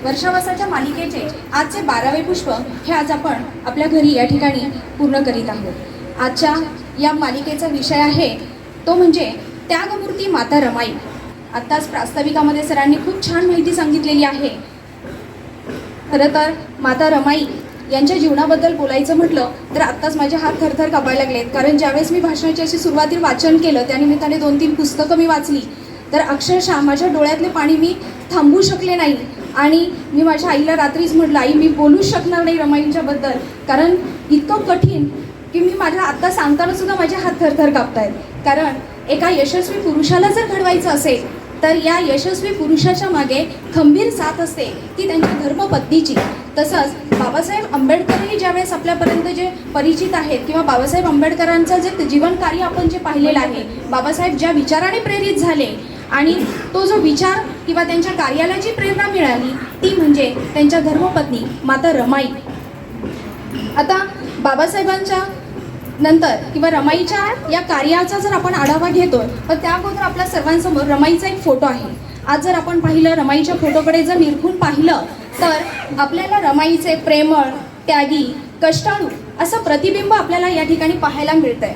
वर्षावासाच्या मालिकेचे आजचे 12वे पुष्प हे आज आपण आपल्या घरी या ठिकाणी पूर्ण करीत आहोत। आजच्या या मालिकेचा विषय आहे तो म्हणजे त्यागमूर्ती माता रमाई। आत्ताच प्रास्ताविकामध्ये सरांनी खूप छान माहिती सांगितलेली आहे। खरं तर माता रमाई यांच्या जीवनाबद्दल बोलायचं म्हटलं तर आत्ताच माझे हात थरथर कापायला लागलेत, कारण ज्यावेळेस मी भाषणाची अशी सुरुवातीला वाचन केलं त्यानिमित्ताने 2-3 पुस्तकं मी वाचली तर अक्षरशः माझ्या डोळ्यातले पाणी मी थांबवू शकले नाही। आणि मी माझ्या आईला रात्रीच म्हटलं, आई मी बोलूच शकणार नाही रमाईंच्याबद्दल, कारण इतकं कठीण की मी माझ्या आत्ता सांगताना सुद्धा माझे हात थरथर कापतायत। कारण एका यशस्वी पुरुषाला जर घडवायचं असेल तर या यशस्वी पुरुषाच्या मागे खंबीर साथ असते ती त्यांच्या धर्मपत्नीची। तसंच बाबासाहेब आंबेडकरही ज्यावेळेस आपल्यापर्यंत जे परिचित आहेत किंवा बाबासाहेब आंबेडकरांचं जे जीवन कार्य आपण जे पाहिलेलं आहे, बाबासाहेब ज्या विचाराने प्रेरित झाले आणि तो जो विचार किंवा त्यांच्या कार्याला जी प्रेरणा मिळाली ती म्हणजे त्यांच्या धर्मपत्नी माता रमाई। आता बाबासाहेबांच्या नंतर किंवा रमाईच्या या कार्याचा जर आपण आढावा घेतोय तर त्या अगोदर आपल्या सर्वांसमोर रमाईचा एक फोटो आहे। आज जर आपण पाहिलं रमाईच्या फोटोकडे जर निरखून पाहिलं तर आपल्याला रमाईचे प्रेमळ, त्यागी, कष्टाळू असं प्रतिबिंब आपल्याला या ठिकाणी पाहायला मिळतंय।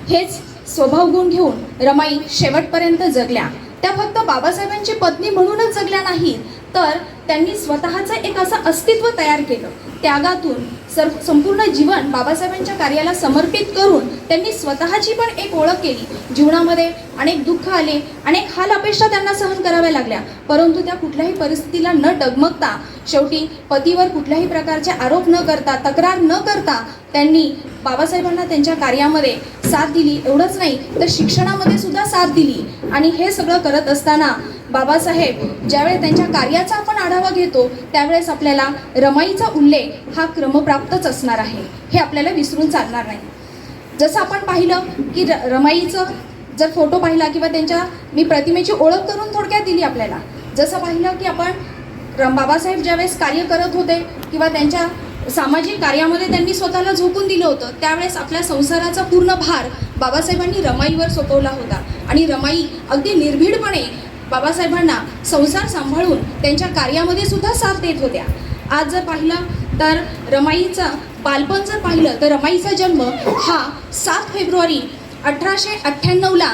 हेच स्वभाव गुण घेऊन रमाई शेवटपर्यंत जगल्या। त्या फक्त बाबासाहेबांची पत्नी म्हणूनच जगल्या नाहीत तर त्यांनी स्वतःचं एक असं अस्तित्व तयार केलं। त्यागातून संपूर्ण जीवन बाबासाहेबांच्या कार्याला समर्पित करून त्यांनी स्वतःची पण एक ओळख केली। जीवनामध्ये अनेक दुःख आले, अनेक हाल अपेक्षा त्यांना सहन कराव्या लागल्या, परंतु त्या कुठल्याही परिस्थितीला न डगमगता शेवटी पतीवर कुठल्याही प्रकारचे आरोप न करता, तक्रार न करता त्यांनी बाबासाहेबांना त्यांच्या कार्यामध्ये साथ दिली। एवढंच नाही तर शिक्षणामध्ये सुद्धा साथ दिली। आणि हे सगळं करत असताना बाबासाहेब ज्यावेळेस त्यांच्या कार्याचा आपण आढावा घेतो त्यावेळेस आपल्याला रमाईचा उल्लेख हा क्रमप्राप्तच असणार आहे, हे आपल्याला विसरून चालणार नाही। जसं आपण पाहिलं की रमाईचं जर फोटो पाहिला किंवा त्यांच्या मी प्रतिमेची ओळख करून थोडक्यात दिली आपल्याला। जसं पाहिलं की आपण बाबासाहेब ज्यावेळेस कार्य करत होते किंवा त्यांच्या सामाजिक कार्यामध्ये त्यांनी स्वतःला झोकून दिलं होतं त्यावेळेस आपल्या संसाराचा पूर्ण भार बाबासाहेबांनी रमाईवर सोपवला होता आणि रमाई अगदी निर्भीडपणे बाबासाहेबांना संसार सांभाळून त्यांच्या कार्यामध्ये सुद्धा साथ देत होत्या। आज जर पाहिलं तर रमाईचं बालपण जर पाहिलं तर रमाईचा जन्म हा 7 फेब्रुवारी 1898ला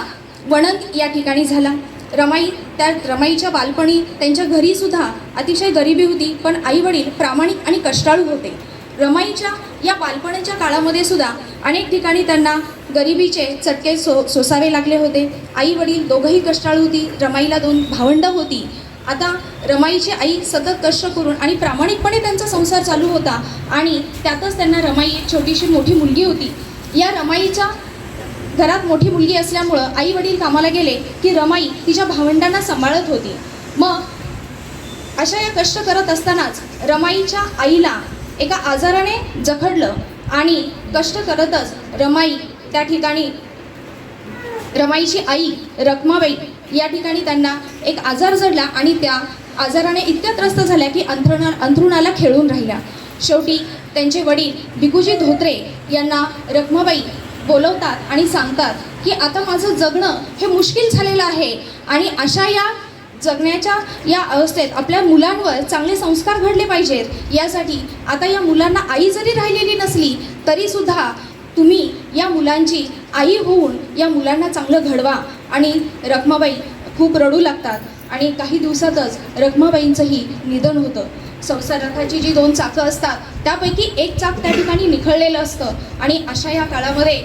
वणंद या ठिकाणी झाला। रमाईच्या बालपणी त्यांच्या घरी सुद्धा अतिशय गरिबी होती, पण आई वडील प्रामाणिक आणि कष्टाळू होते। रमाईच्या या बालपणाच्या काळामध्ये सुद्धा अनेक ठिकाणी त्यांना गरिबीचे चटके सोसावे लागले होते। आई वडील दोघंही कष्टाळू होती। रमाईला 2 भावंडं होती। आता रमाईची आई सतत कष्ट करून आणि प्रामाणिकपणे त्यांचा संसार चालू होता आणि त्यातच त्यांना रमाई एक छोटीशी मोठी मुलगी होती। या रमाईच्या घरात मोठी मुलगी असल्यामुळं आई वडील कामाला गेले की रमाई तिच्या भावंडांना सांभाळत होती। मग अशा या कष्ट करत असतानाच रमाईच्या आईला एका आजाराने जखडलं आणि कष्ट करतच रमाई त्या ठिकाणी रमाईची आई रखमाबाई या ठिकाणी त्यांना एक आजार जडला आणि त्या आजाराने इतक्या त्रस्त झाल्या की अंथरुणाला खेळून राहिल्या। शेवटी त्यांचे वडील भिकुजी धोत्रे यांना रखमाबाई बोलवतात आणि सांगतात की आता माझं जगणं हे मुश्किल झालेलं आहे आणि अशा या जगण्याच्या या अवस्थेत आपल्या मुलांवर चांगले संस्कार घडले पाहिजेत। यासाठी आता या मुलांना आई जरी राहिलेली नसली तरी सुद्धा तुम्ही या मुलांची आई होऊन या मुलांना चांगलं घडवा। आणि रखमाबाई खूप रडू लागतात आणि काही दिवसातच रखमाबाईंचंही निधन होतं। संसार रथाची जी 2 चाकं असतात त्यापैकी एक चाक त्या ठिकाणी निखळलेलं असतं आणि अशा या काळामध्ये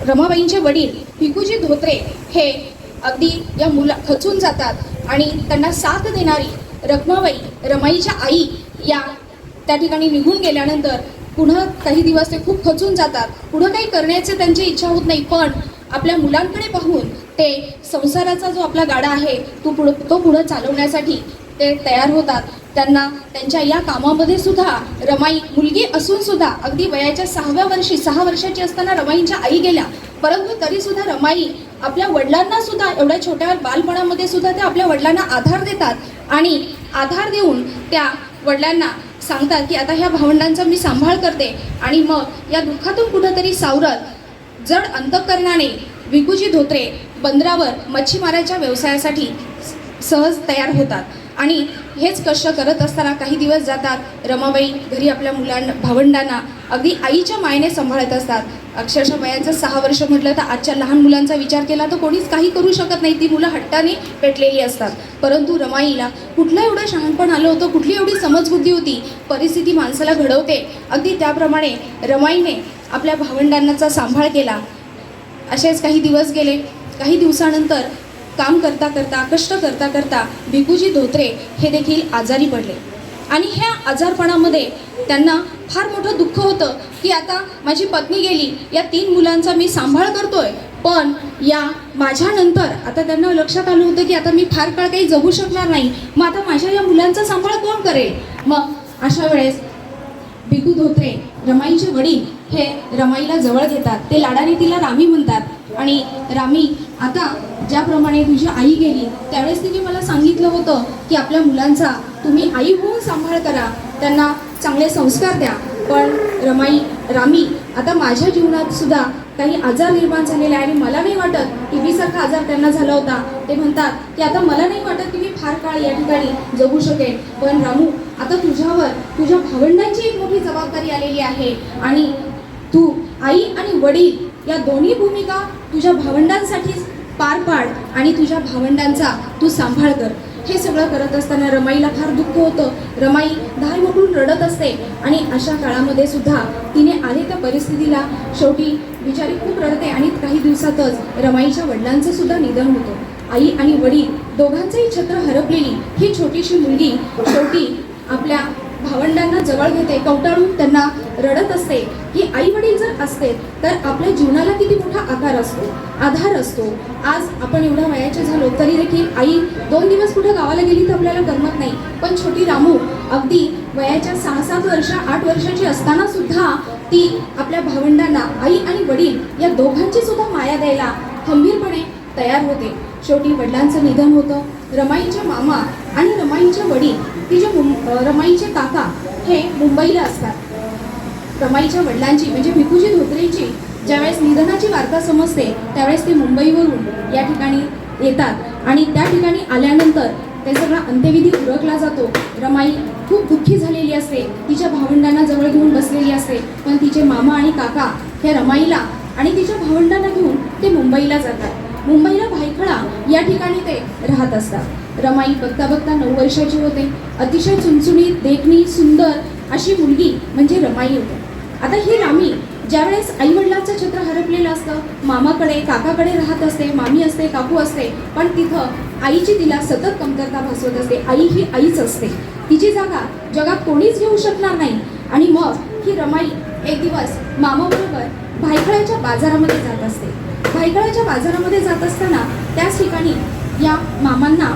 रमाबाईंचे वडील भिकुजी धोत्रे हे अगदी या खचून जातात आणि त्यांना साथ देणारी रखमाबाई रमाईच्या आई या त्या ठिकाणी निघून गेल्यानंतर पुन्हा काही दिवस ते खूप खचून जातात। पुढं काही करण्याची त्यांची इच्छा होत नाही, पण आपल्या मुलांकडे पाहून ते संसाराचा जो आपला गाडा आहे तो पुढं चालवण्यासाठी ते तयार होतात। त्यांना त्यांच्या या कामामध्ये सुद्धा रमाई मुलगी असून सुद्धा अगदी वयाच्या 6व्या वर्षी 6 वर्षाची असताना रमाईंच्या आई गेल्या, परंतु तरी सुद्धा रमाई आपल्या वडिलांना सुद्धा एवढ्या छोट्या बालपणामध्ये सुद्धा त्या आपल्या वडिलांना आधार देतात आणि आधार देऊन त्या वडिलांना सांगतात की आता ह्या भावंडांचा मी सांभाळ करते आणि मग या दुःखातून कुठंतरी सावरत जड अंतःकरणाने विकूजी धोत्रे बंदरावर मच्छीमाराच्या व्यवसायासाठी सहज तयार होतात. आणि हेच कष्ट करत असताना काही दिवस जातात. रमाबाई घरी आपल्या भावंडांना अगदी आईच्या मायेने सांभाळत असतात. अक्षरशः वयाचं 6 वर्ष म्हटलं तर आजच्या लहान मुलांचा विचार केला तर कोणीच काही करू शकत नाही. ती मुलं हट्टाने पेटलेली असतात. परंतु रमाईला कुठलं एवढं शहाणपण आलं होतं, कुठली एवढी समजबुद्धी होती. परिस्थिती माणसाला घडवते, अगदी त्याप्रमाणे रमाईने आपल्या भावंडांचा सांभाळ केला. असेच काही दिवस गेले. काही दिवसानंतर काम करता करता, कष्ट करता करता भिकूजी धोत्रे हे देखील आजारी पडले. आणि ह्या आजारपणामध्ये त्यांना फार मोठं दुःख होतं की आता माझी पत्नी गेली, या 3 मुलांचा मी सांभाळ करतोय, पण या माझ्यानंतर आता त्यांना लक्षात आलं होतं की आता मी फार काळ काही जगू शकणार नाही. मग आता माझ्या या मुलांचा सांभाळ कोण करेल? मग अशा वेळेस भिकू धोत्रे रमाईचे वडील हे रमाईला जवळ घेतात. ते लाडाने तिला रामी म्हणतात. आणि रामी, आता ज्याप्रमाणे तुझी आई गेली त्यावेळेस तिने मला सांगितलं होतं की आपल्या मुलांचा तुम्ही आई होऊन सांभाळ करा, त्यांना चांगले संस्कार द्या. पण रामी, आता माझ्या जीवनात सुद्धा काही आजार निर्माण झालेले आहे आणि मला नाही वाटत टीबीसारखा आजार त्यांना झाला होता. ते म्हणतात की आता मला नाही वाटत की मी फार काळ या ठिकाणी जगू शकेन. पण रामू, आता तुझ्यावर तुझ्या भावंडांची एक मोठी जबाबदारी आलेली आहे आणि तू आई आणि वडील या दोन्ही भूमिका तुझ्या भावंडांसाठीच पार पाड आणि तुझ्या भावंडांचा तू सांभाळ कर. हे सगळं करत असताना रमाईला फार दुःख होतं. रमाई धाय मोकळून रडत असते. आणि अशा काळामध्ये सुद्धा तिने आले त्या परिस्थितीला शेवटी बिचारी खूप रडते. आणि काही दिवसातच रमाईच्या वडिलांचं सुद्धा निधन होतं. आई आणि वडील दोघांचंही छत्र हरपलेली ही छोटीशी मुलगी शेवटी आपल्या भावंडांना जवळ घेते, कवटाळून त्यांना रडत असते की आई वडील जर असते तर आपल्या जीवनाला किती मोठा आधार असतो. आज आपण एवढ्या वयाचे झालो तरी देखील आई 2 दिवस कुठे गावाला गेली तर आपल्याला करमत नाही. पण छोटी रामू अगदी वयाच्या 6-7 वर्ष 8 वर्षाची असताना सुद्धा ती आपल्या भावंडांना आई आणि वडील या दोघांची सुद्धा माया द्यायला खंबीरपणे तयार होते. शेवटी वडिलांचं निधन होतं. रमाईचे मामा आणि रमाईचे वडील, तिचे रमाईचे काका हे मुंबईला असतात. रमाईच्या वडिलांची म्हणजे भिकूजी धोत्रेंची ज्यावेळेस निधनाची वार्ता समजते त्यावेळेस ते मुंबईवरून या ठिकाणी येतात. आणि त्या ठिकाणी आल्यानंतर ते सगळा अंत्यविधी उरकला जातो. रमाई खूप दुःखी झालेली असते, तिच्या भावंडांना जवळ घेऊन बसलेली असते. पण तिचे मामा आणि काका हे रमाईला आणि तिच्या भावंडांना घेऊन ते मुंबईला जातात. मुंबईला भायखळा या ठिकाणी ते राहत असतात. रमाई बघता बघता 9 वर्षाची होते. अतिशय चुणचुणीत, देखणी, सुंदर अशी मुलगी म्हणजे रमाई होती. आता ही रामी ज्यावेळेस आईवडिलांचं छत्र हरपलेलं असतं, मामाकडे काकाकडे राहत असते, मामी असते, काकू असते, पण तिथं आईची तिला सतत कमतरता भासवत असते. आई ही आईच असते, तिची जागा जगात कोणीच घेऊ शकणार नाही. आणि मग ही रमाई एक दिवस मामाबरोबर भायखळ्याच्या बाजारामध्ये जात असते. भायखळ्याच्या बाजारामध्ये जात असताना त्याच ठिकाणी या मामांना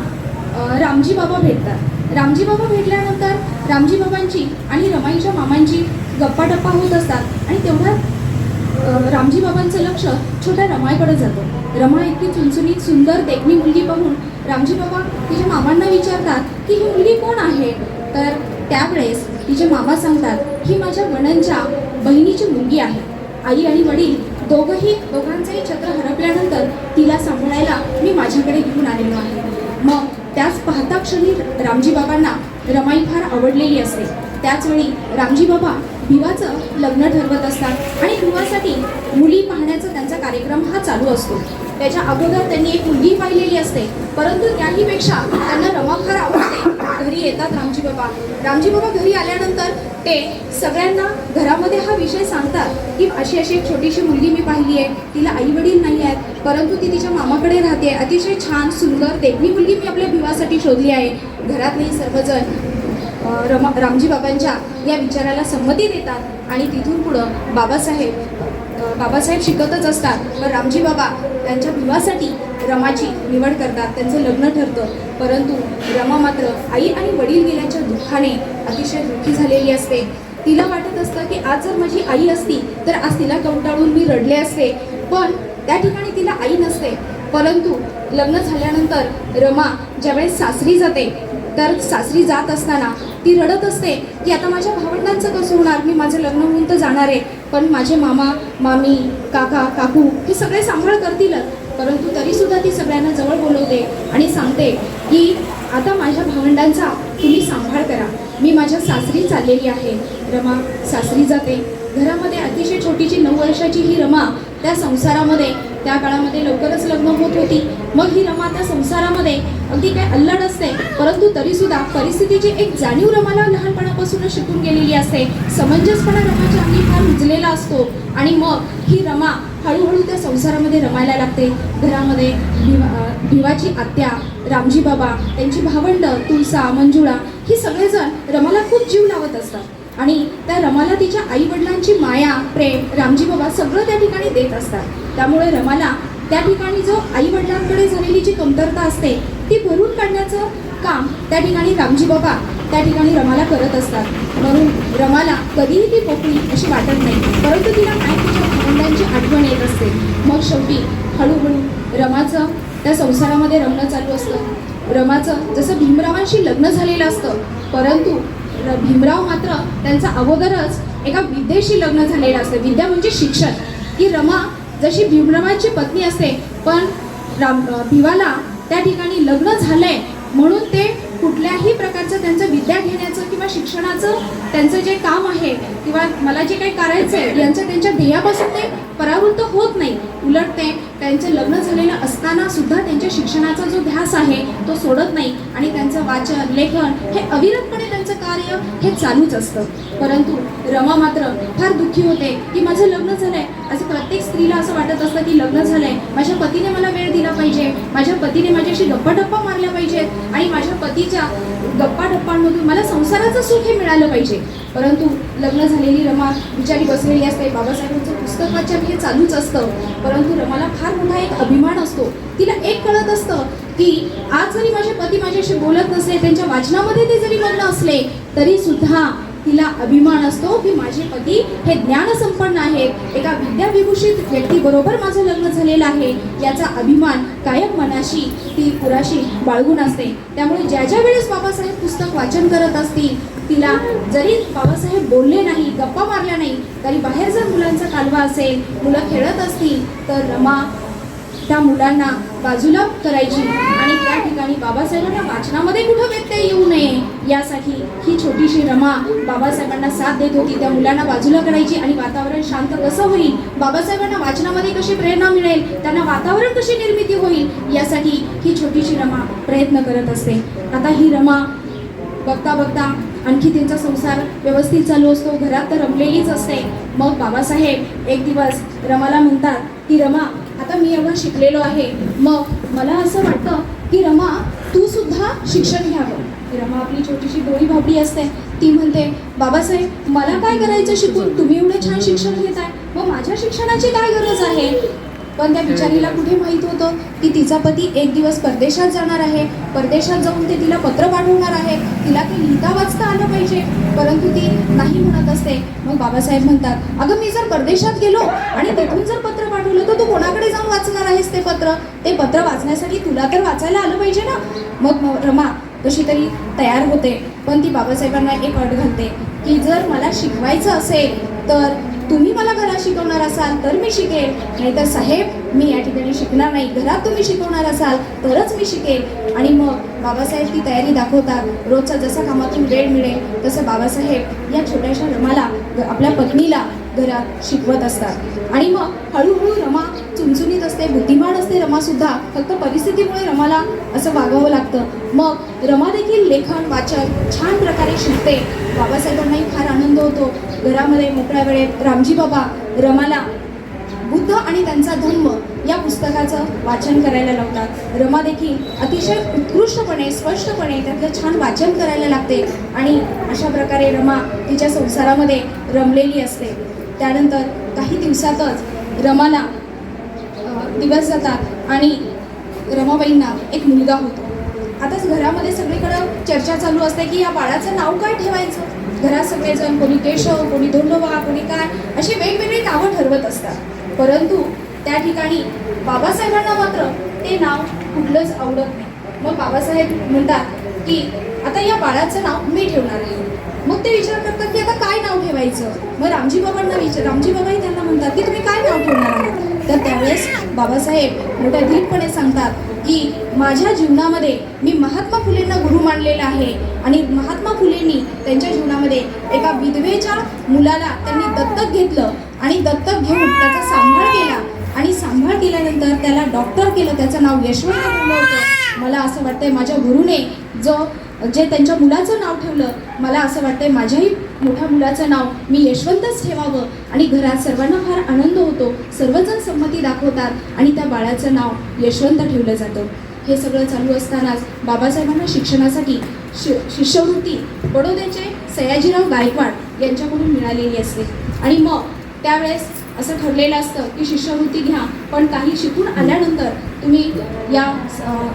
रामजी बाबा भेटतात. रामजी बाबा भेटल्यानंतर रामजी बाबांची आणि रमाईच्या मामांची गप्पाटप्पा होत असतात. आणि तेवढ्यात रामजी बाबांचं लक्ष छोट्या रमाईकडे जातं. रमा इतकी चुणचुणीत, सुंदर, देखणी मुलगी पाहून रामजी बाबा तिच्या मामांना विचारतात की ही मुलगी कोण आहे? तर त्यावेळेस तिचे मामा सांगतात ही माझ्या वणंच्या बहिणीची मुलगी आहे. आई आणि वडील दोघांचंही छत्र हरपल्यानंतर तिला सांभाळायला मी माझ्याकडे घेऊन आलेलो आहे. मग त्याच पाहता क्षणी रामजी बाबांना रमाई फार आवडलेली असते. त्याचवेळी रामजी बाबा भिवाचं लग्न ठरवत असतात आणि भिवासाठी मुली पाहण्याचा त्यांचा कार्यक्रम हा चालू असतो. त्याच्या अगोदर त्यांनी एक मुलगी पाहिलेली असते, परंतु त्याहीपेक्षा त्यांना रमा फार आवडते. घरी येतात रामजी बाबा. रामजी बाबा घरी आल्यानंतर ते सगळ्यांना घरामध्ये हा विषय सांगतात की अशी एक छोटीशी मुलगी मी पाहिली आहे, तिला आई वडील नाही आहेत, परंतु ती तिच्या मामाकडे राहते. अतिशय छान, सुंदर, देखणी मुलगी मी आपल्या भिवासाठी शोधली आहे. घरातलेही सर्वजण रामजी बाबांच्या या विचाराला संमती देतात. आणि तिथून पुढं बाबासाहेब शिकतच असतात. पण रामजी बाबा त्यांच्या भिवासाठी रमाची निवड करतात. त्यांचं लग्न ठरतं. परंतु रमा मात्र आई आणि वडील गेल्याच्या दुःखाने अतिशय दुःखी झालेली असते. तिला वाटत असतं की आज जर माझी आई असती तर आज तिला कवटाळून मी रडले असते. पण त्या ठिकाणी तिला आई नसते. परंतु लग्न झाल्यानंतर रमा ज्यावेळेस सासरी जाते तर सासरी जात असताना ती रडत असते की आता माझ्या भावंडांचं कसं होणार, मी माझं लग्न होऊन तर जाणार आहे, पण माझे मामा मामी काका काकू हे सगळे सांभाळ करतीलच. परंतु तरीसुद्धा ती सगळ्यांना जवळ बोलवते आणि सांगते की आता माझ्या भावंडांचा तुम्ही सांभाळ करा, मी माझ्या सासरी चाललेली आहे. रमा सासरी जाते. घरामध्ये अतिशय छोटीची 9 वर्षाची ही रमा त्या संसारामध्ये, त्या काळामध्ये लवकरच लग्न होत होती. मग ही रमा त्या संसारामध्ये अगदी काय अल्लड असते, परंतु तरीसुद्धा परिस्थितीची एक जाणीव रमाला लहानपणापासूनच शिकून गेलेली असते. समंजसपणा रमाच्या अंगी फार रुजलेला असतो आणि मग ही रमा हळूहळू त्या संसारामध्ये रमायला लागते. घरामध्ये भिवाची आत्या, रामजी बाबा, त्यांची भावंड तुळसा, मंजुळा ही सगळेजण रमाला खूप जीव लावत असतात आणि त्या रमाला तिच्या आई वडिलांची माया प्रेम रामजी बाबा सगळं त्या ठिकाणी देत असतात. त्यामुळे रमाला त्या ठिकाणी जो आई वडिलांकडे झालेली जी कमतरता असते ती भरून काढण्याचं काम त्या ठिकाणी रामजी बाबा त्या ठिकाणी रमाला करत असतात. म्हणून रमाला कधीही ती पोकळी अशी वाटत नाही, परंतु तिला काय तिच्या भावंडांची आठवण येत असते. मग शेवटी हळूहळू रमाचं त्या संसारामध्ये रमणं चालू असतं. रमाचं जसं भीमरावांशी लग्न झालेलं असतं, परंतु भीमराव मात्र त्यांचा अगोदरच एका विद्येशी लग्न झालेलं असतं. विद्या म्हणजे शिक्षण. की रमा जशी भीमरावांची पत्नी असते, पण भिवाला त्या ठिकाणी लग्न झालंय म्हणून ते कुठल्याही प्रकारचं त्यांचं विद्या घेण्याचं किंवा शिक्षणाचं त्यांचं जे काम आहे किंवा मला जे काही करायचं आहे यांचं त्यांच्या ध्येयापासून ते परावृत्त होत नाही. उलट ते त्यांचं लग्न झालेलं असताना सुद्धा त्यांच्या शिक्षणाचा जो ध्यास आहे तो सोडत नाही आणि त्यांचं वाचन लेखन हे अविरतपणे त्यांचं कार्य हे चालूच असतं. परंतु रमा मात्र फार दुःखी होते की माझं लग्न झालंय. असं प्रत्येक स्त्रीला असं वाटत असतं की लग्न झालंय, माझ्या पतीने मला वेळ दिला पाहिजे, माझ्या पतीने माझ्याशी गप्पा मारल्या पाहिजेत आणि माझ्या पतीच्या गप्पाटप्पांमधून मला संसाराचं सुख हे मिळालं पाहिजे. परंतु लग्न झालेली रमा बिचारी बसलेली असते. बाबासाहेबांचं पुस्तक वाचन हे चालूच असतं, परंतु रमाला फार मोठा एक अभिमान असतो. तिला एक कळत असतं की आज जरी माझे पती माझ्याशी बोलत नसले, त्यांच्या वाचनामध्ये ते जरी मग्न असले, तरी सुद्धा तिला अभिमान असतो की माझे पती हे ज्ञानसंपन्न आहेत, एका विद्याविभूषित व्यक्तीबरोबर माझं लग्न झालेलं आहे, याचा अभिमान कायम मनाशी ती पुराशी बाळगून असते. त्यामुळे ज्या ज्या वेळेस बाबासाहेब पुस्तक वाचन करत असतील, तिला जरी बाबासाहेब बोलले नाही, गप्पा मारल्या नाही, तरी बाहेर जर मुलांचा कालवा असेल, मुलं खेळत असतील, तर रमा त्या मुलांना बाजूला करायची आणि त्या ठिकाणी बाबासाहेबांना वाचनामध्ये कुठं व्यत्यय येऊ नये यासाठी ही छोटीशी रमा बाबासाहेबांना साथ देत होती. त्या मुलांना बाजूला करायची आणि वातावरण शांत कसं होईल, बाबासाहेबांना वाचनामध्ये कशी प्रेरणा मिळेल, त्यांना वातावरण कशी निर्मिती होईल यासाठी ही छोटीशी रमा प्रयत्न करत असते. आता ही रमा बघता बघता आणखी त्यांचा संसार व्यवस्थित चालू असतो. घरात तर रमलेलीच असते. मग बाबासाहेब एक दिवस रमाला म्हणतात की रमा आता मी एवढं शिकलेलो आहे, मग मला असं वाटतं की रमा तू सुद्धा शिक्षण घ्यावं. रमा आपली छोटीशी डोळी भाबडी असते. ती म्हणते बाबासाहेब मला काय करायचं शिकून, तुम्ही एवढं छान शिक्षण घेताय, मग माझ्या शिक्षणाची काय गरज आहे. पण त्या बिचारीला कुठे माहीत होतं की तिचा पती एक दिवस परदेशात जाणार आहे, परदेशात जाऊन ते तिला पत्र पाठवणार आहे, तिला ते लिहिता वाचता आलं पाहिजे, परंतु ती नाही म्हणत असते. मग बाबासाहेब म्हणतात अगं मी जर परदेशात गेलो आणि तिथून जर पत्र पाठवलं तर तू कोणाकडे जाऊन वाचणार आहेस ते पत्र, ते पत्र वाचण्यासाठी तुला तर वाचायला आलं पाहिजे ना. मग रमा कशी तरी तयार होते, पण ती बाबासाहेबांना एक अट घालते की जर मला शिकवायचं असेल तर तुम्ही मला घरात शिकवणार असाल तर मी शिकेल, नाहीतर साहेब मी या ठिकाणी शिकणार नाही, घरात तुम्ही शिकवणार असाल तरच मी शिकेल. आणि मग बाबासाहेब ती तयारी दाखवतात. रोजचा जसा कामातून वेळ मिळेल तसं बाबासाहेब या छोट्याशा रमाला आपल्या पत्नीला घरात शिकवत असतात. आणि मग हळूहळू रमा चुणचुणीत असते, बुद्धिमान असते रमासुद्धा, फक्त परिस्थितीमुळे रमाला असं वागावं लागतं. मग रमा देखील लेखन वाचन छान प्रकारे शिकते. बाबासाहेबांनाही फार आनंद होतो. घरामध्ये मोकळ्या वेळेत रामजी बाबा रमाला बुद्ध आणि त्यांचा धम्म या पुस्तकाचं वाचन करायला लावतात. रमा देखील अतिशय उत्कृष्टपणे स्पष्टपणे त्यातलं छान वाचन करायला लागते आणि अशा प्रकारे रमा तिच्या संसारामध्ये रमलेली असते. त्यानंतर काही दिवसातच रमाला दिवस जातात आणि रमाबाईंना एक मुलगा होतो. आताच घरामध्ये सगळीकडं चर्चा चालू असते की या बाळाचं नाव काय ठेवायचं. घरात सगळेजण कोणी केशव, कोणी धोंडोबा, कोणी काय अशी वेगवेगळी नावं ठरवत असतात. परंतु त्या ठिकाणी बाबासाहेबांना मात्र ते नाव कुठलंच आवडत नाही. मग बाबासाहेब म्हणतात की आता या बाळाचं नाव मी ठेवणार आहे. मग ते विचार करतात की आता काय नाव ठेवायचं. मग रामजी बाबाही त्यांना म्हणतात की तुम्ही काय नाव ठेवणार आहात. तर त्यावेळेस बाबासाहेब मोठ्या धीटपणे सांगतात की माझ्या जीवनामध्ये मी महात्मा फुलेंना गुरु मानलेला आहे आणि महात्मा फुलेंनी त्यांच्या जीवनामध्ये एका विधवेच्या मुलाला त्यांनी दत्तक घेतलं आणि दत्तक घेऊन त्याचा सांभाळ केला आणि सांभाळ केल्यानंतर त्याला डॉक्टर केलं. त्याचं नाव यशवंत ठेवलं होतं. मला असं वाटतंय माझ्या गुरुने जे त्यांच्या मुलाचं नाव ठेवलं, मला असं वाटतंय माझ्याही मोठ्या मुलाचं नाव मी यशवंतच ठेवावं. आणि घरात सर्वांना फार आनंद होतो. सर्वजण संमती दाखवतात आणि त्या बाळाचं नाव यशवंत ठेवलं जातं. हे सगळं चालू असतानाच बाबासाहेबांना शिक्षणासाठी शिष्यवृत्ती बडोद्याचे सयाजीराव गायकवाड यांच्याकडून मिळालेली असते. आणि मग त्यावेळेस असं ठरलेलं असतं की शिष्यवृत्ती घ्या, पण काही शिकून आल्यानंतर तुम्ही या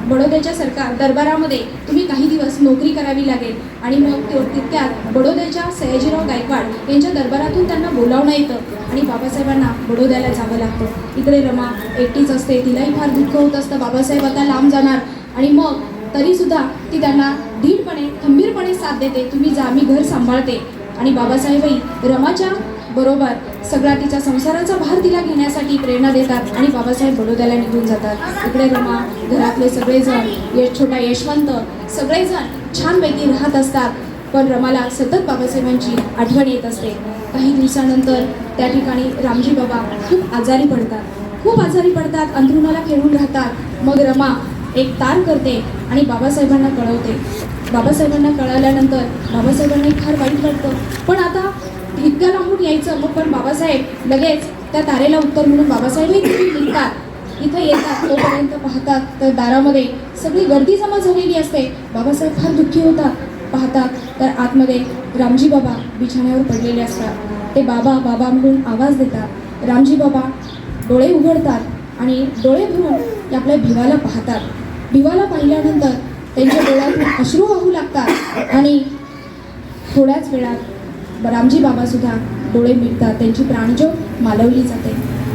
बडोद्याच्या सरकार दरबारामध्ये तुम्ही काही दिवस नोकरी करावी लागेल. आणि मग तितक्यात बडोद्याच्या सयाजीराव गायकवाड यांच्या दरबारातून त्यांना बोलावणं येतं आणि बाबासाहेबांना बडोद्याला जावं लागतं. इकडे रमा एकटीच असते. तिलाही फार दुःख होत असतं, बाबासाहेब आता लांब जाणार. आणि मग तरीसुद्धा ती त्यांना धीटपणे खंबीरपणे साथ देते. तुम्ही जा, मी घर सांभाळते. आणि बाबासाहेबही रमाच्या बरोबर सगळा तिच्या संसाराचा भार तिला घेण्यासाठी प्रेरणा देतात आणि बाबासाहेब बडोद्याला निघून जातात. इकडे रमा, घरातले सगळेजण, छोटा यशवंत सगळेजण छानपैकी राहत असतात. पण रमाला सतत बाबासाहेबांची आठवण येत असते. काही दिवसानंतर त्या ठिकाणी रामजी बाबा खूप आजारी पडतात, अंथरुणाला खेळून राहतात. मग रमा एक तार करते आणि बाबासाहेबांना कळवते. बाबासाहेबांना कळवल्यानंतर बाबासाहेबांना फार वाईट वाटतं, पण आता इतक्या लांबून यायचं. मग पण बाबासाहेब लगेच त्या तारेला उत्तर म्हणून बाबासाहेबही तिथे निघतात. इथं येतात, तोपर्यंत पाहतात तर दारामध्ये सगळी गर्दी जमा झालेली असते. बाबासाहेब फार दुःखी होतात. पाहतात तर आतमध्ये रामजी बाबा बिछाण्यावर पडलेले असतात. ते बाबा बाबा म्हणून आवाज देतात. रामजी बाबा डोळे उघडतात आणि डोळे भरून आपल्या भिवाला पाहतात. भिवाला पाहिल्यानंतर त्यांच्या डोळ्यातून अश्रू वाहू लागतात आणि थोड्याच वेळात रामजी बाबासुद्धा डोळे मिटतात. त्यांची प्राणज्योत मालवली जाते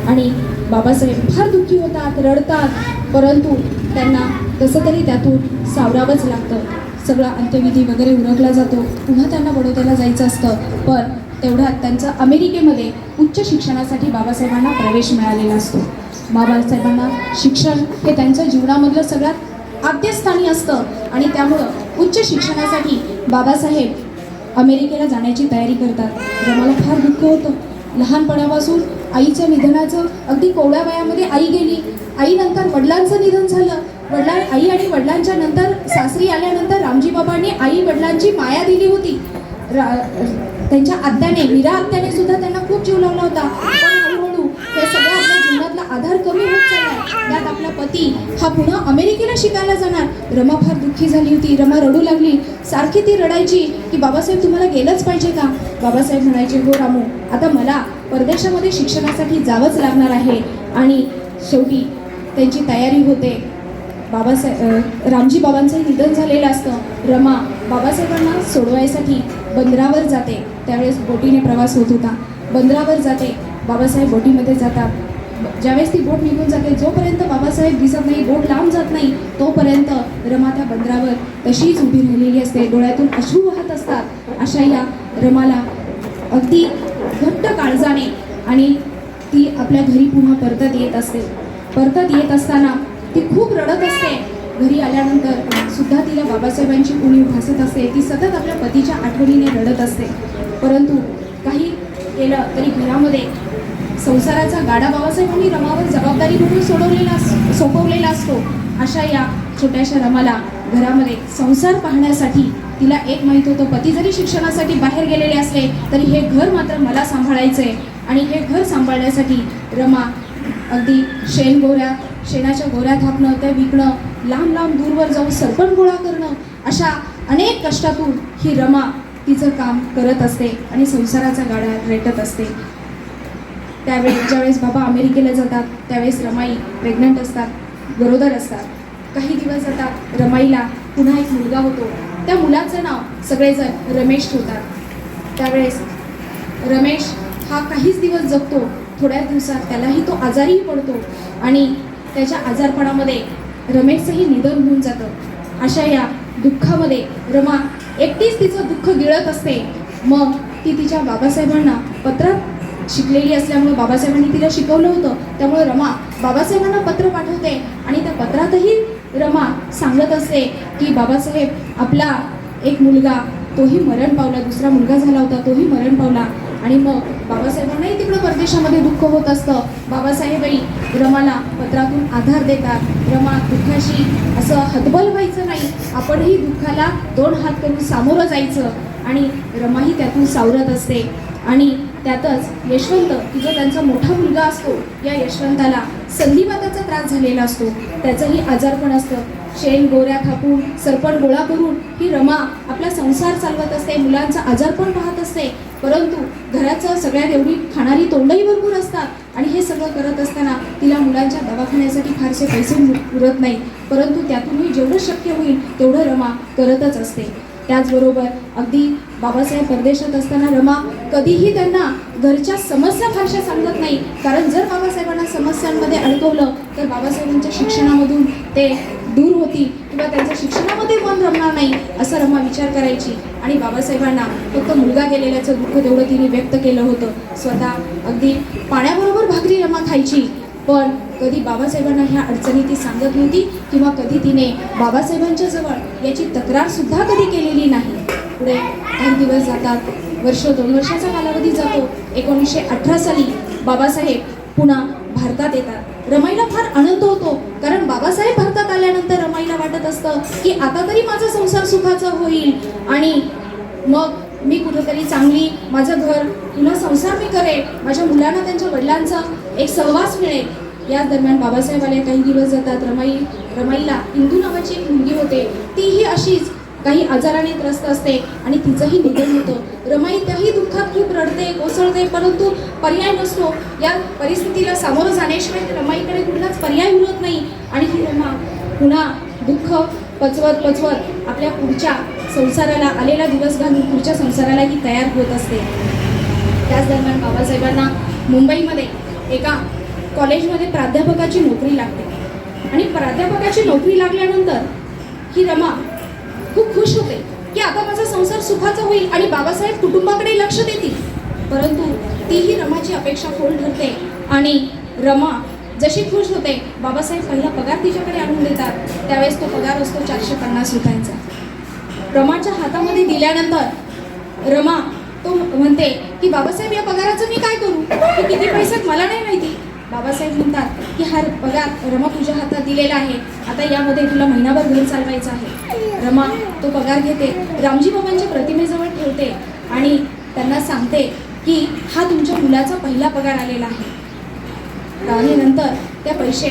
आणि बाबासाहेब फार दुःखी होतात, रडतात. परंतु त्यांना कसं तरी त्यातून सावरावंच लागतं. सगळा अंत्यविधी वगैरे उरकला जातो. पुन्हा त्यांना बडोद्याला जायचं असतं. पण तेवढ्यात त्यांचं अमेरिकेमध्ये उच्च शिक्षणासाठी बाबासाहेबांना प्रवेश मिळालेला असतो. बाबासाहेबांना शिक्षण हे त्यांच्या जीवनामधलं सगळ्यात आद्यस्थानी असतं आणि त्यामुळं उच्च शिक्षणासाठी बाबासाहेब अमेरिकेला जाण्याची तयारी करतात. रमाला फार दुःख होतं. लहानपणापासून आईच्या निधनाचं, अगदी कोवळ्या वयामध्ये आई गेली. आईनंतर वडिलांचं निधन झालं. आई आणि वडिलांच्या नंतर सासरी आल्यानंतर रामजी बाबांनी आई वडिलांची माया दिली होती. त्यांच्या आत्याने, मीरा आत्याने सुद्धा त्यांना खूप जीव लावला होता. पण हळूहळू हे सगळं आपल्या जीवनातला आधार कमी होत चालला. त्यात आपला पती हा पुन्हा अमेरिकेला शिकायला जाणार. रमा फार दुःखी झाली होती. रमा रडू लागली. सारखी ती रडायची की बाबासाहेब तुम्हाला गेलंच पाहिजे का. बाबासाहेब म्हणायचे हो रामू, आता मला परदेशामध्ये शिक्षणासाठी जावंच लागणार आहे. आणि शेवटी त्यांची तयारी होते. रामजी बाबांचंही निधन झालेलं असतं. रमा बाबासाहेबांना सोडवायसाठी बंदरावर जाते. त्यावेळेस बोटीने प्रवास होत होता. बंदरावर जाते. बाबासाहेब बोटीमध्ये जातात. ज्यावेळेस ती बोट निघून जाते, जोपर्यंत बाबासाहेब दिसत नाही, बोट लांब जात नाही, तोपर्यंत रमा त्या बंदरावर तशीच उभी राहिलेली असते. डोळ्यातून अश्रू वाहत असतात. अशा या रमाला अगदी घट्ट काळजाने आणि ती आपल्या घरी पुन्हा परतत येत असते. परतत येत असताना ती खूप रडत असते. घरी आल्यानंतर सुद्धा तिला बाबासाहेबांची उणीव भासत असते. ती सतत आपल्या पतीच्या आठवणीने रडत असते. परंतु काही केलं तरी घरामध्ये संसाराचा गाडा बाबासाहेबांनी रमावर जबाबदारी म्हणून सोपवलेला असतो. अशा या छोट्याशा रमाला घरामध्ये संसार पाहण्यासाठी तिला एक माहीत होतं, पती जरी शिक्षणासाठी बाहेर गेलेले असले तरी हे घर मात्र मला सांभाळायचं आहे. आणि हे घर सांभाळण्यासाठी रमा अगदी शेणाच्या गोऱ्या थापणं, त्या विकणं, लांब लांब दूरवर जाऊन सरपण गोळा करणं, अशा अनेक कष्टातून ही रमा तिचं काम करत असते आणि संसाराचा गाडा रेटत असते. त्यावेळेस ज्यावेळेस बाबा अमेरिकेला जातात त्यावेळेस रमाई प्रेग्नंट असतात, गरोदर असतात. काही दिवस जातात, रमाईला पुन्हा एक मुलगा होतो. त्या मुलाचं नाव सगळेजण रमेश ठेवतात. त्यावेळेस रमेश हा काहीच दिवस जगतो. थोड्याच दिवसात त्यालाही तो आजारीही पडतो आणि त्याच्या आजारपणामध्ये रमेशचंही निधन होऊन जातं. अशा या दुःखामध्ये रमा एकटीच तिचं दुःख गिळत असते. मग ती तिच्या बाबासाहेबांना पत्रात शिकलेली असल्यामुळे बाबासाहेबांनी तिला शिकवलं होतं, त्यामुळे रमा बाबासाहेबांना पत्र पाठवते आणि त्या पत्रातही रमा सांगत असते की बाबासाहेब आपला एक मुलगा तोही मरण पावला, दुसरा मुलगा झाला होता तोही मरण पावला. आणि मग बाबासाहेबांनाही तिकडं परदेशामध्ये दुःख होत असतं. बाबासाहेबही रमाला पत्रातून आधार देतात. रमा दुःखाशी असं हतबल व्हायचं नाही, आपणही दुःखाला 2 हात करून सामोरं जायचं. आणि रमाही त्यातून सावरत असते. आणि त्यातच यशवंत तिचा त्यांचा मोठा मुलगा असतो, या यशवंताला संधिवाताचा त्रास झालेला असतो, त्याचंही आजारपण असतं. शेण गोऱ्या थापून सरपण गोळा करून ही रमा आपला संसार चालवत असते, मुलांचा आजारपण पाहत असते. परंतु घराचं सगळ्यात एवढी खाणारी तोंडही भरपूर असतात आणि हे सगळं करत असताना तिला मुलांच्या दवाखान्यासाठी फारसे पैसे उरत नाही, परंतु त्यातूनही जेवढं शक्य होईल तेवढं रमा करतच असते. त्याचबरोबर अगदी बाबासाहेब परदेशात असताना रमा कधीही त्यांना घरच्या समस्या फारशा सांगत नाही, कारण जर बाबासाहेबांना समस्यांमध्ये अडकवलं तर बाबासाहेबांच्या शिक्षणामधून ते दूर होती किंवा त्यांच्या शिक्षणामध्ये मन रमणार नाही असं रमा विचार करायची. आणि बाबासाहेबांना फक्त मुलगा गेलेल्याचं दुःख तेवढं तिने व्यक्त केलं होतं. स्वतः अगदी पाण्याबरोबर भाकरी रमा खायची, पण कधी बाबासाहेबांना ह्या अडचणी ती सांगत नव्हती किंवा कधी तिने बाबासाहेबांच्या जवळ याची तक्रार कधी केलेली नाही. पुढे काही दिवस जातात, वर्ष 2 वर्षाचा कालावधी जातो. 1918 साली बाबासाहेब पुन्हा भारतात येतात. रमाईला फार आनंद होतो, कारण बाबासाहेब भारतात आल्यानंतर रमाईला वाटत असतं की आता तरी माझा संसार सुखाचा होईल आणि मग मी कुठेतरी चांगली माझं घर पुन्हा संसार मी करेन, माझ्या मुलांना त्यांच्या वडिलांचा एक सहवास मिळेल. याच दरम्यान बाबासाहेब आले. काही दिवस जातात. रमाईला इंदू नावाची एक मुलगी होते, तीही अशीच काही आजाराने त्रस्त असते आणि तिचंही निधन होतं. रमाई त्याही दुःखात खूप रडते कोसळते, परंतु पर्याय नसतो. या परिस्थितीला सामोरं जाण्याशिवाय रमाईकडे कुठलाच पर्याय उरत नाही आणि ही रमा पुन्हा दुःख पचवत आपल्या पुढच्या संसाराला आलेला दिवस घालून पुढच्या संसाराला ही तयार होत असते. त्याच दरम्यान बाबासाहेबांना मुंबईमध्ये एका कॉलेजमध्ये प्राध्यापकाची नोकरी लागते आणि प्राध्यापकाची नोकरी लागल्यानंतर ही रमा खूप खुश होते की आता माझा संसार सुखाचा होईल आणि बाबासाहेब कुटुंबाकडे लक्ष देतील. परंतु तीही रमाची अपेक्षा फोल ठरते आणि रमा जशी खुश होते, बाबासाहेब पहिला पगार तिच्याकडे आणून देतात. त्यावेळेस तो पगार असतो 450 रुपयांचा. रमाच्या हातामध्ये दिल्यानंतर रमा तो म्हणते की बाबासाहेब या पगाराचं मी काय करू, हे किती पैशात मला नाही माहिती. बाबासाहेब म्हणतात की हा पगार रमा तुझ्या हातात दिलेला आहे, आता यामध्ये तुला महिनाभर घर चालवायचं आहे. रमा तो पगार घेते, रामजी बाबांच्या प्रतिमेजवळ ठेवते आणि त्यांना सांगते की हा तुमच्या मुलाचा पहिला पगार आलेला आहे. आणि नंतर त्या पैसे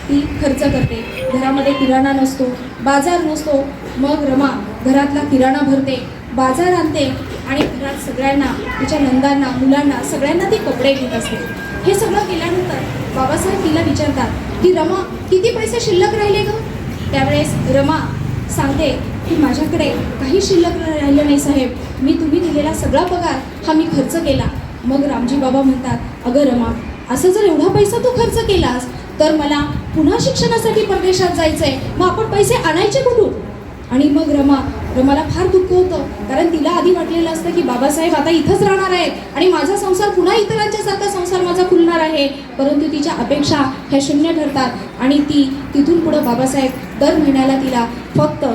ती खर्च करते. घरामध्ये किराणा नसतो, बाजार नसतो. मग रमा घरातला किराणा भरते, बाजार आणते आणि घरात सगळ्यांना, तिच्या नंदांना, मुलांना सगळ्यांना ती कपडे घेत असते. हे सगळं केल्यानंतर बाबासाहेब तिला विचारतात की रमा किती पैसे शिल्लक राहिले ग? त्यावेळेस रमा सांगते की माझ्याकडे काही शिल्लक राहिलं नाही साहेब, मी तुम्ही दिलेला सगळा पगार हा मी खर्च केला. मग रामजी बाबा म्हणतात अगं रमा, असं जर एवढा पैसा तू खर्च केलास तर मला पुन्हा शिक्षणासाठी परदेशात जायचंय, मग आपण पैसे आणायचे कुठून? आणि मग रमाला फार दुःख होतं, कारण तिला आधी वाटलेलं असतं की बाबासाहेब आता इथंच राहणार आहेत आणि माझा संसार पुन्हा इतरांच्या सारखा संसार माझा खुलणार आहे. परंतु तिच्या अपेक्षा ह्या शून्य ठरतात आणि ती तिथून पुढं बाबासाहेब दर महिन्याला तिला फक्त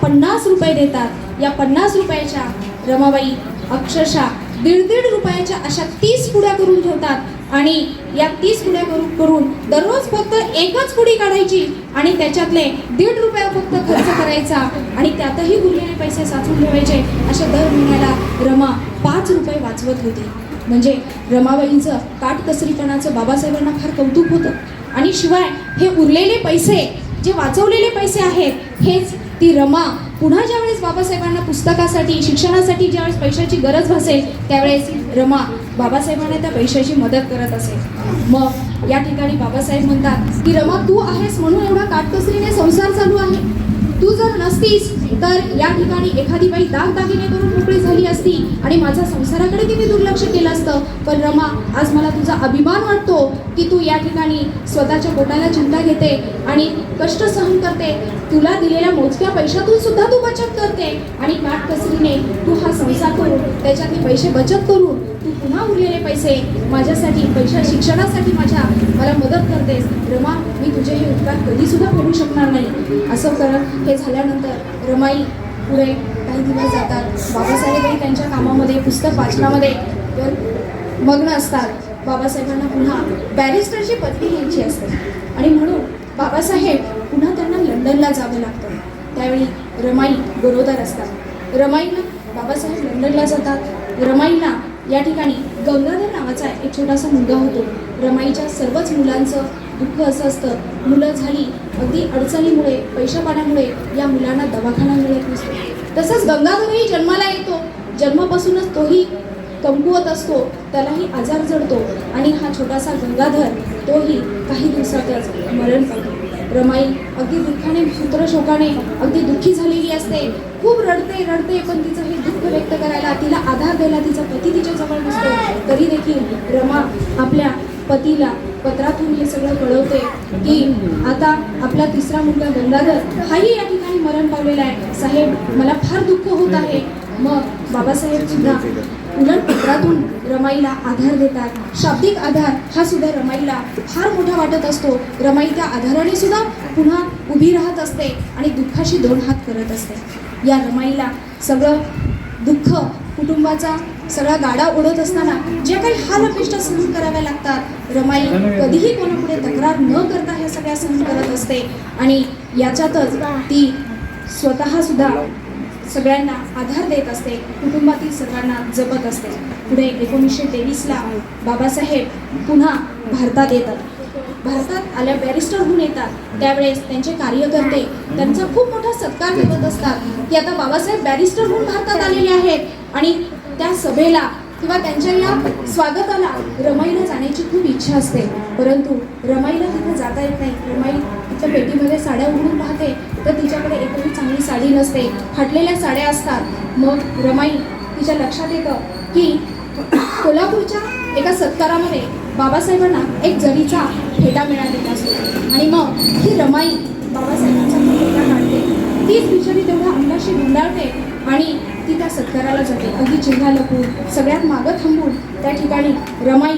50 रुपये देतात. या 50 रुपयाच्या रमाबाई अक्षरशः 1.5 रुपयाच्या अशा 30 पुड्या करून ठेवतात आणि या 30 पुड्या करून दररोज फक्त एकच पुडी काढायची आणि त्याच्यातले 1.5 रुपया फक्त खर्च करायचा आणि त्यातही उरलेले पैसे साचवून ठेवायचे. अशा दर महिन्याला रमा 5 रुपये वाचवत होती. म्हणजे रमाबाईंचं काटकसरीपणाचं बाबासाहेबांना फार कौतुक होतं. आणि शिवाय हे उरलेले पैसे, जे वाचवलेले पैसे आहेत, हेच ती रमा पुन्हा ज्यावेळेस बाबासाहेबांना पुस्तकासाठी, शिक्षणासाठी ज्यावेळेस पैशाची गरज भासेल त्यावेळेस रमा बाबासाहेबांना त्या पैशाची मदत करत असेल. मग या ठिकाणी बाबासाहेब म्हणतात की रमा तू आहेस म्हणून एवढा काटकसरीने संसार चालू आहे, तू जर नसतीस तर या ठिकाणी एखादी बाई दागदागिने करून मोकळी झाली असती आणि माझ्या संसाराकडे तिने दुर्लक्ष केलं असतं. पण रमा, आज मला तुझा अभिमान वाटतो की तू या ठिकाणी स्वतःच्या पोटाला चिंता घेते आणि कष्ट सहन करते. तुला दिलेल्या मोजक्या पैशातून सुद्धा तू बचत करते आणि काटकसरीने तू हा संसार करून त्याच्यातले पैसे बचत करून तू पुन्हा उरलेले पैसे माझ्यासाठी, शिक्षणासाठी मला मदत करतेस. रमा, मी तुझे हे उपकार कधी सुद्धा करू शकणार नाही. असं करत हे झाल्यानंतर रमाई पुढे काही दिवस जातात. बाबासाहेबही त्यांच्या कामामध्ये, पुस्तक वाचनामध्ये मग्न असतात. बाबासाहेबांना पुन्हा बॅरिस्टरची पदवी घ्यायची असते आणि म्हणून बाबासाहेब पुन्हा त्यांना लंडनला जावं लागतं. त्यावेळी रमाई गरोदर असतात. रमाईला बाबासाहेब लंडनला जातात. रमाईला या ठिकाणी गंगाधर नावाचा एक छोटासा मुलगा होतो. रमाईच्या सर्वच मुलांचं दुःख असं असतं, मुलं झाली अगदी अडचणीमुळे, पैशापाण्यामुळे या मुलांना दवाखाना मिळत नसतो. तसंच गंगाधरही जन्माला येतो. जन्मापासूनच तोही कमकुवत असतो, त्यालाही आजार जडतो आणि हा छोटासा गंगाधर तोही काही दिवसातच मरण पावतो. रमाई अगदी दुःखाने, सूत्रशोकाने अगदी दुःखी झालेली असते. खूप रडते, पण तिचं हे दुःख व्यक्त करायला, तिला आधार द्यायला तिचा पती तिच्या जवळ नसतो. तरी देखील रमा आपल्या पतीला पत्रातून हे सगळं कळवते की आता आपला तिसरा मुलगा गंगाधर हाही या ठिकाणी मरण पावलेला आहे. साहेब, मला फार दुःख होत आहे. मग बाबासाहेब सुद्धा उलट पत्रातून रमाईला आधार देतात. शाब्दिक आधार हा सुद्धा रमाईला फार मोठा वाटत असतो. रमाई त्या आधाराने सुद्धा पुन्हा उभी राहत असते आणि दुःखाशी दोन हात करत असते. या रमाईला सगळं दुःख, कुटुंबाचा सगळा गाडा ओढत असताना जे काही हाल अपेष्ट सहन कराव्या लागतात, रमाई कधीही कोणापुढे तक्रार न करता ह्या सगळ्या सहन करत असते आणि याच्यातच ती स्वतः सुद्धा सगळ्यांना आधार देत असते, कुटुंबातील सर्वांना जपत असते. पुढे 1923ला बाबासाहेब पुन्हा भारतात येतात. भारतात आल्या बॅरिस्टर होऊन येतात. त्यावेळेस त्यांचे कार्यकर्ते त्यांचा खूप मोठा सत्कार करत असतात की आता बाबासाहेब बॅरिस्टर होऊन भारतात आलेले आहेत आणि त्या सभेला किंवा त्यांच्या या स्वागताला रमाईला जाण्याची खूप इच्छा असते. परंतु रमाईला तिथे जाता येत नाही. रमाई तिच्या पेटीमध्ये साड्या उघडून पाहते तर तिच्याकडे एकही चांगली साडी नसते, फाटलेल्या साड्या असतात. मग रमाई तिच्या लक्षात येतं की कोल्हापूरच्या एका सत्कारामध्ये बाबासाहेबांना एक जरीचा फेटा मिळालेला असतो आणि मग ही रमाई बाबासाहेबांचा फेटा काढते. तीच बिचारी तेवढ्या अंगाशी गुंडाळते आणि ती त्या सत्काराला जाते. अगदी चेहरा लपून, सगळ्यात मागं थांबून त्या ठिकाणी रमाई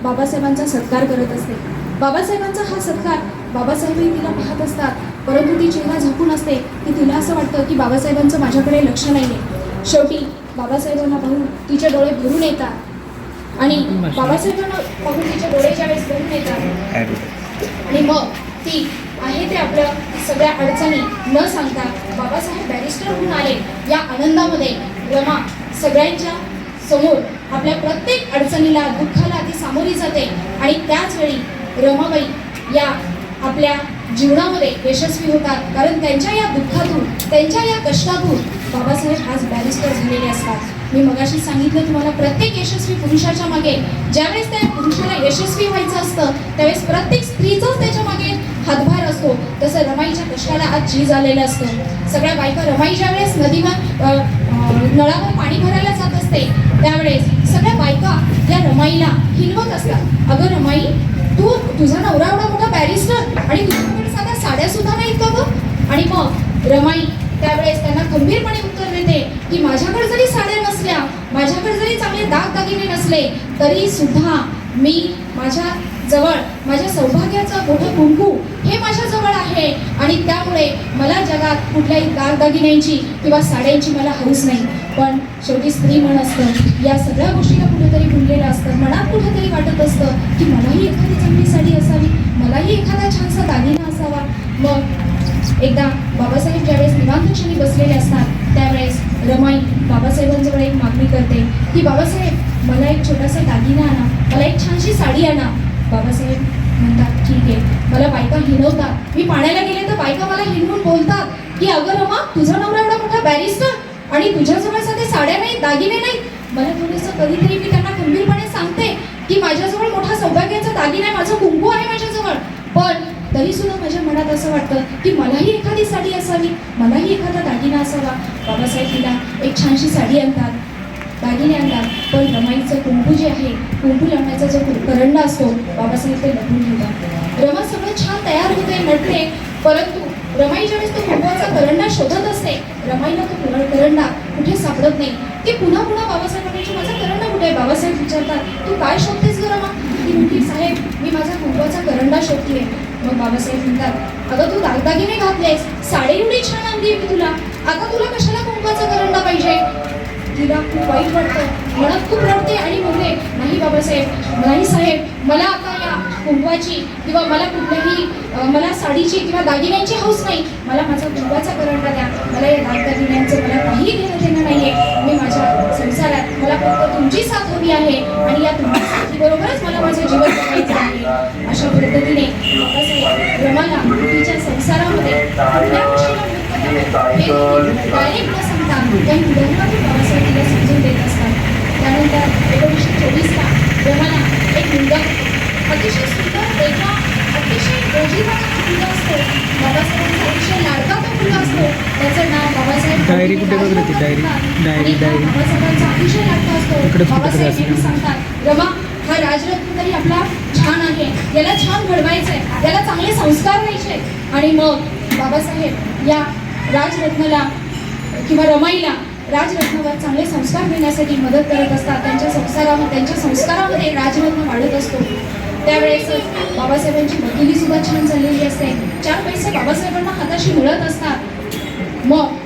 बाबासाहेबांचा सत्कार करत असते. बाबासाहेबांचा हा सत्कार बाबासाहेबही तिला पाहत असतात, परंतु ती चेहरा झाकून असते की तिला असं वाटतं की बाबासाहेबांचं माझ्याकडे लक्ष नाही आहे. शेवटी बाबासाहेबांना पाहून तिचे डोळे भरून येतात आणि बाबासाहेबांना पाहून तिचे डोळे ज्यावेळेस भरून येतात आणि मग ती आहे ते आपल्या सगळ्या अडचणी न सांगता बाबासाहेब बॅरिस्टर होऊन आले या आनंदामध्ये रमा सगळ्यांच्या समोर आपल्या प्रत्येक अडचणीला, दुःखाला ती सामोरी जाते आणि त्याच वेळी रमाबाई या आपल्या जीवनामध्ये यशस्वी होतात. कारण त्यांच्या या दुःखातून, त्यांच्या या कष्टातून बाबासाहेब आज बॅरिस्टर झालेले असतात. मी मगाशी सांगितलं तुम्हाला, प्रत्येक यशस्वी पुरुषाच्या मागे ज्यावेळेस त्या पुरुषाला यशस्वी व्हायचं असतं त्यावेळेस प्रत्येक स्त्रीचाच त्याच्या मागे हातभार असतो. तसं रमाईच्या कष्टाला आज चीज आलेलं असतं. सगळ्या बायका रमाई ज्यावेळेस नदीवर नळावर पाणी भरायला जात असते त्यावेळेस सगळ्या बायका या रमाईला हिणवत असतात. अगं रमाई, तुझा नवरा एवढा मोठा बॅरिस्टर आणि तुझ्याकडे साध्या साड्या सुद्धा नाहीत का गं? आणि मग रमाई त्यावेळेस त्यांना खंबीरपणे उत्तर देते की माझ्याकडे जरी साड्या नसल्या, माझ्याकडे जरी चांगले दागदागिने नसले तरी सुद्धा मी माझ्या जवळ माझ्या सौभाग्याचं मोठं कुंकू हे माझ्या जवळ आहे आणि त्यामुळे मला जगात कुठल्याही दागदागिन्यांची किंवा साड्यांची मला हौस नाही. पण शेवटी स्त्री मन असतं, या सगळ्या गोष्टीला कुठेतरी गुंतलेलं असतं. मनात कुठेतरी वाटत असतं की मलाही एखादी चांगली साडी असावी, मलाही एखादा छानसा दागिना असावा. मग एकदा बाबासाहेब ज्यावेळेस निवांत क्षणी बसलेले असतात त्यावेळेस रमाई बाबासाहेबांजवळ एक मागणी करते की बाबासाहेब, मला एक छोटासा दागिना आणा, मला एक छानशी साडी आणा. बाबासाहेब म्हणतात ठीक आहे. मला बायका हिणवतात, मी पाण्याला गेले तर बायका मला हिणवून बोलतात की अगं रमा, तुझा नवरा एवढा मोठा बॅरिस्टर आणि तुझ्याजवळ साधे साड्या नाही, दागिने नाही. मला थोडंसं कधीतरी मी त्यांना खंबीरपणे सांगते की माझ्याजवळ मोठा सौभाग्याचा दागिना आहे, माझं कुंकू आहे माझ्याजवळ, पण तरी सुद्धा माझ्या मनात असं वाटतं की मलाही एखादी साडी असावी, मलाही एखादा दागिना असावा. बाबासाहेब तिला एक छानशी साडी आणतात, दागिने आणतात. पण रमाईचं कुंकू जे आहे, कुंकू लावण्याचा जो करंडा असतो, बाबासाहेब ते लपून ठेवतात. रमा सगळं छान तयार होते, नटते, परंतु रमाई ज्यावेळेस तो कुंकवाचा करंडा शोधत असते, रमाईला तो करंडा कुठे सापडत नाही. ती पुन्हा पुन्हा बाबासाहेबांची माझा करंडा कुठे आहे? बाबासाहेब विचारतात, तू काय शोधतेस ग रमा? ती म्हणते, साहेब मी माझा कुंकवाचा करंडा शोधते. मग बाबासाहेब म्हणतात, अगं तू दागदागिने घातलेस, साडी एवढी छान आणली मी तुला, आता तुला कशाला कुंकवाचा करंडा पाहिजे? तिला खूप वाईट वाटतं, मनात खूप रडते आणि म्हणते, नाही बाबासाहेब, नाही साहेब, मला आता या कुंकवाची किंवा मला कुठल्याही मला साडीची किंवा दागिन्यांची हौस नाही, मला माझा कुंकवाचा करंडा द्या. मला या दागदागिन्यांचं मला काही घेणं देणं नाही आहे. मी माझ्या संसारात मला फक्त तुमची साथ हवी आहे आणि या तुमच्या साथीबरोबरच मला माझं जीवन जगायचं आहे. अशा पद्धतीने बाबासाहेब रमाला तिच्या संसारामध्ये कुठल्या गोष्टीला डायरेक्ट न सांगता काही उदाहरणातून बाबासाहेब तिला समजून देत असतात. त्यानंतर 1924ला रमाला एक मुलगा, अतिशय सुंदर, वेगळा, अतिशय रोजीवाचा मुलगा असतो. बाबासाहेबांचा अतिशय लाडका तो मुलगा असतो. त्याचं नाव बाबासाहेब डायरी कुठे बघ ती डायरी बाबासाहेबांचा अतिशय लाडका असतो. बाबासाहेब नेहमी सांगतात, रमा हा राजरत्न तरी आपला छान आहे, याला छान घडवायचंय, याला चांगले संस्कार द्यायचे. आणि मग बाबासाहेब या राजरत्नाला किंवा रमाईला राजरत्नावर चांगले संस्कार देण्यासाठी मदत करत असतात. त्यांच्या संस्कारामध्ये राजरत्न वाढत असतो. त्यावेळेस बाबासाहेबांची वकिली सुद्धा छान झालेली असते. 4 पैसे बाबासाहेबांना हाताशी मिळत असतात. मग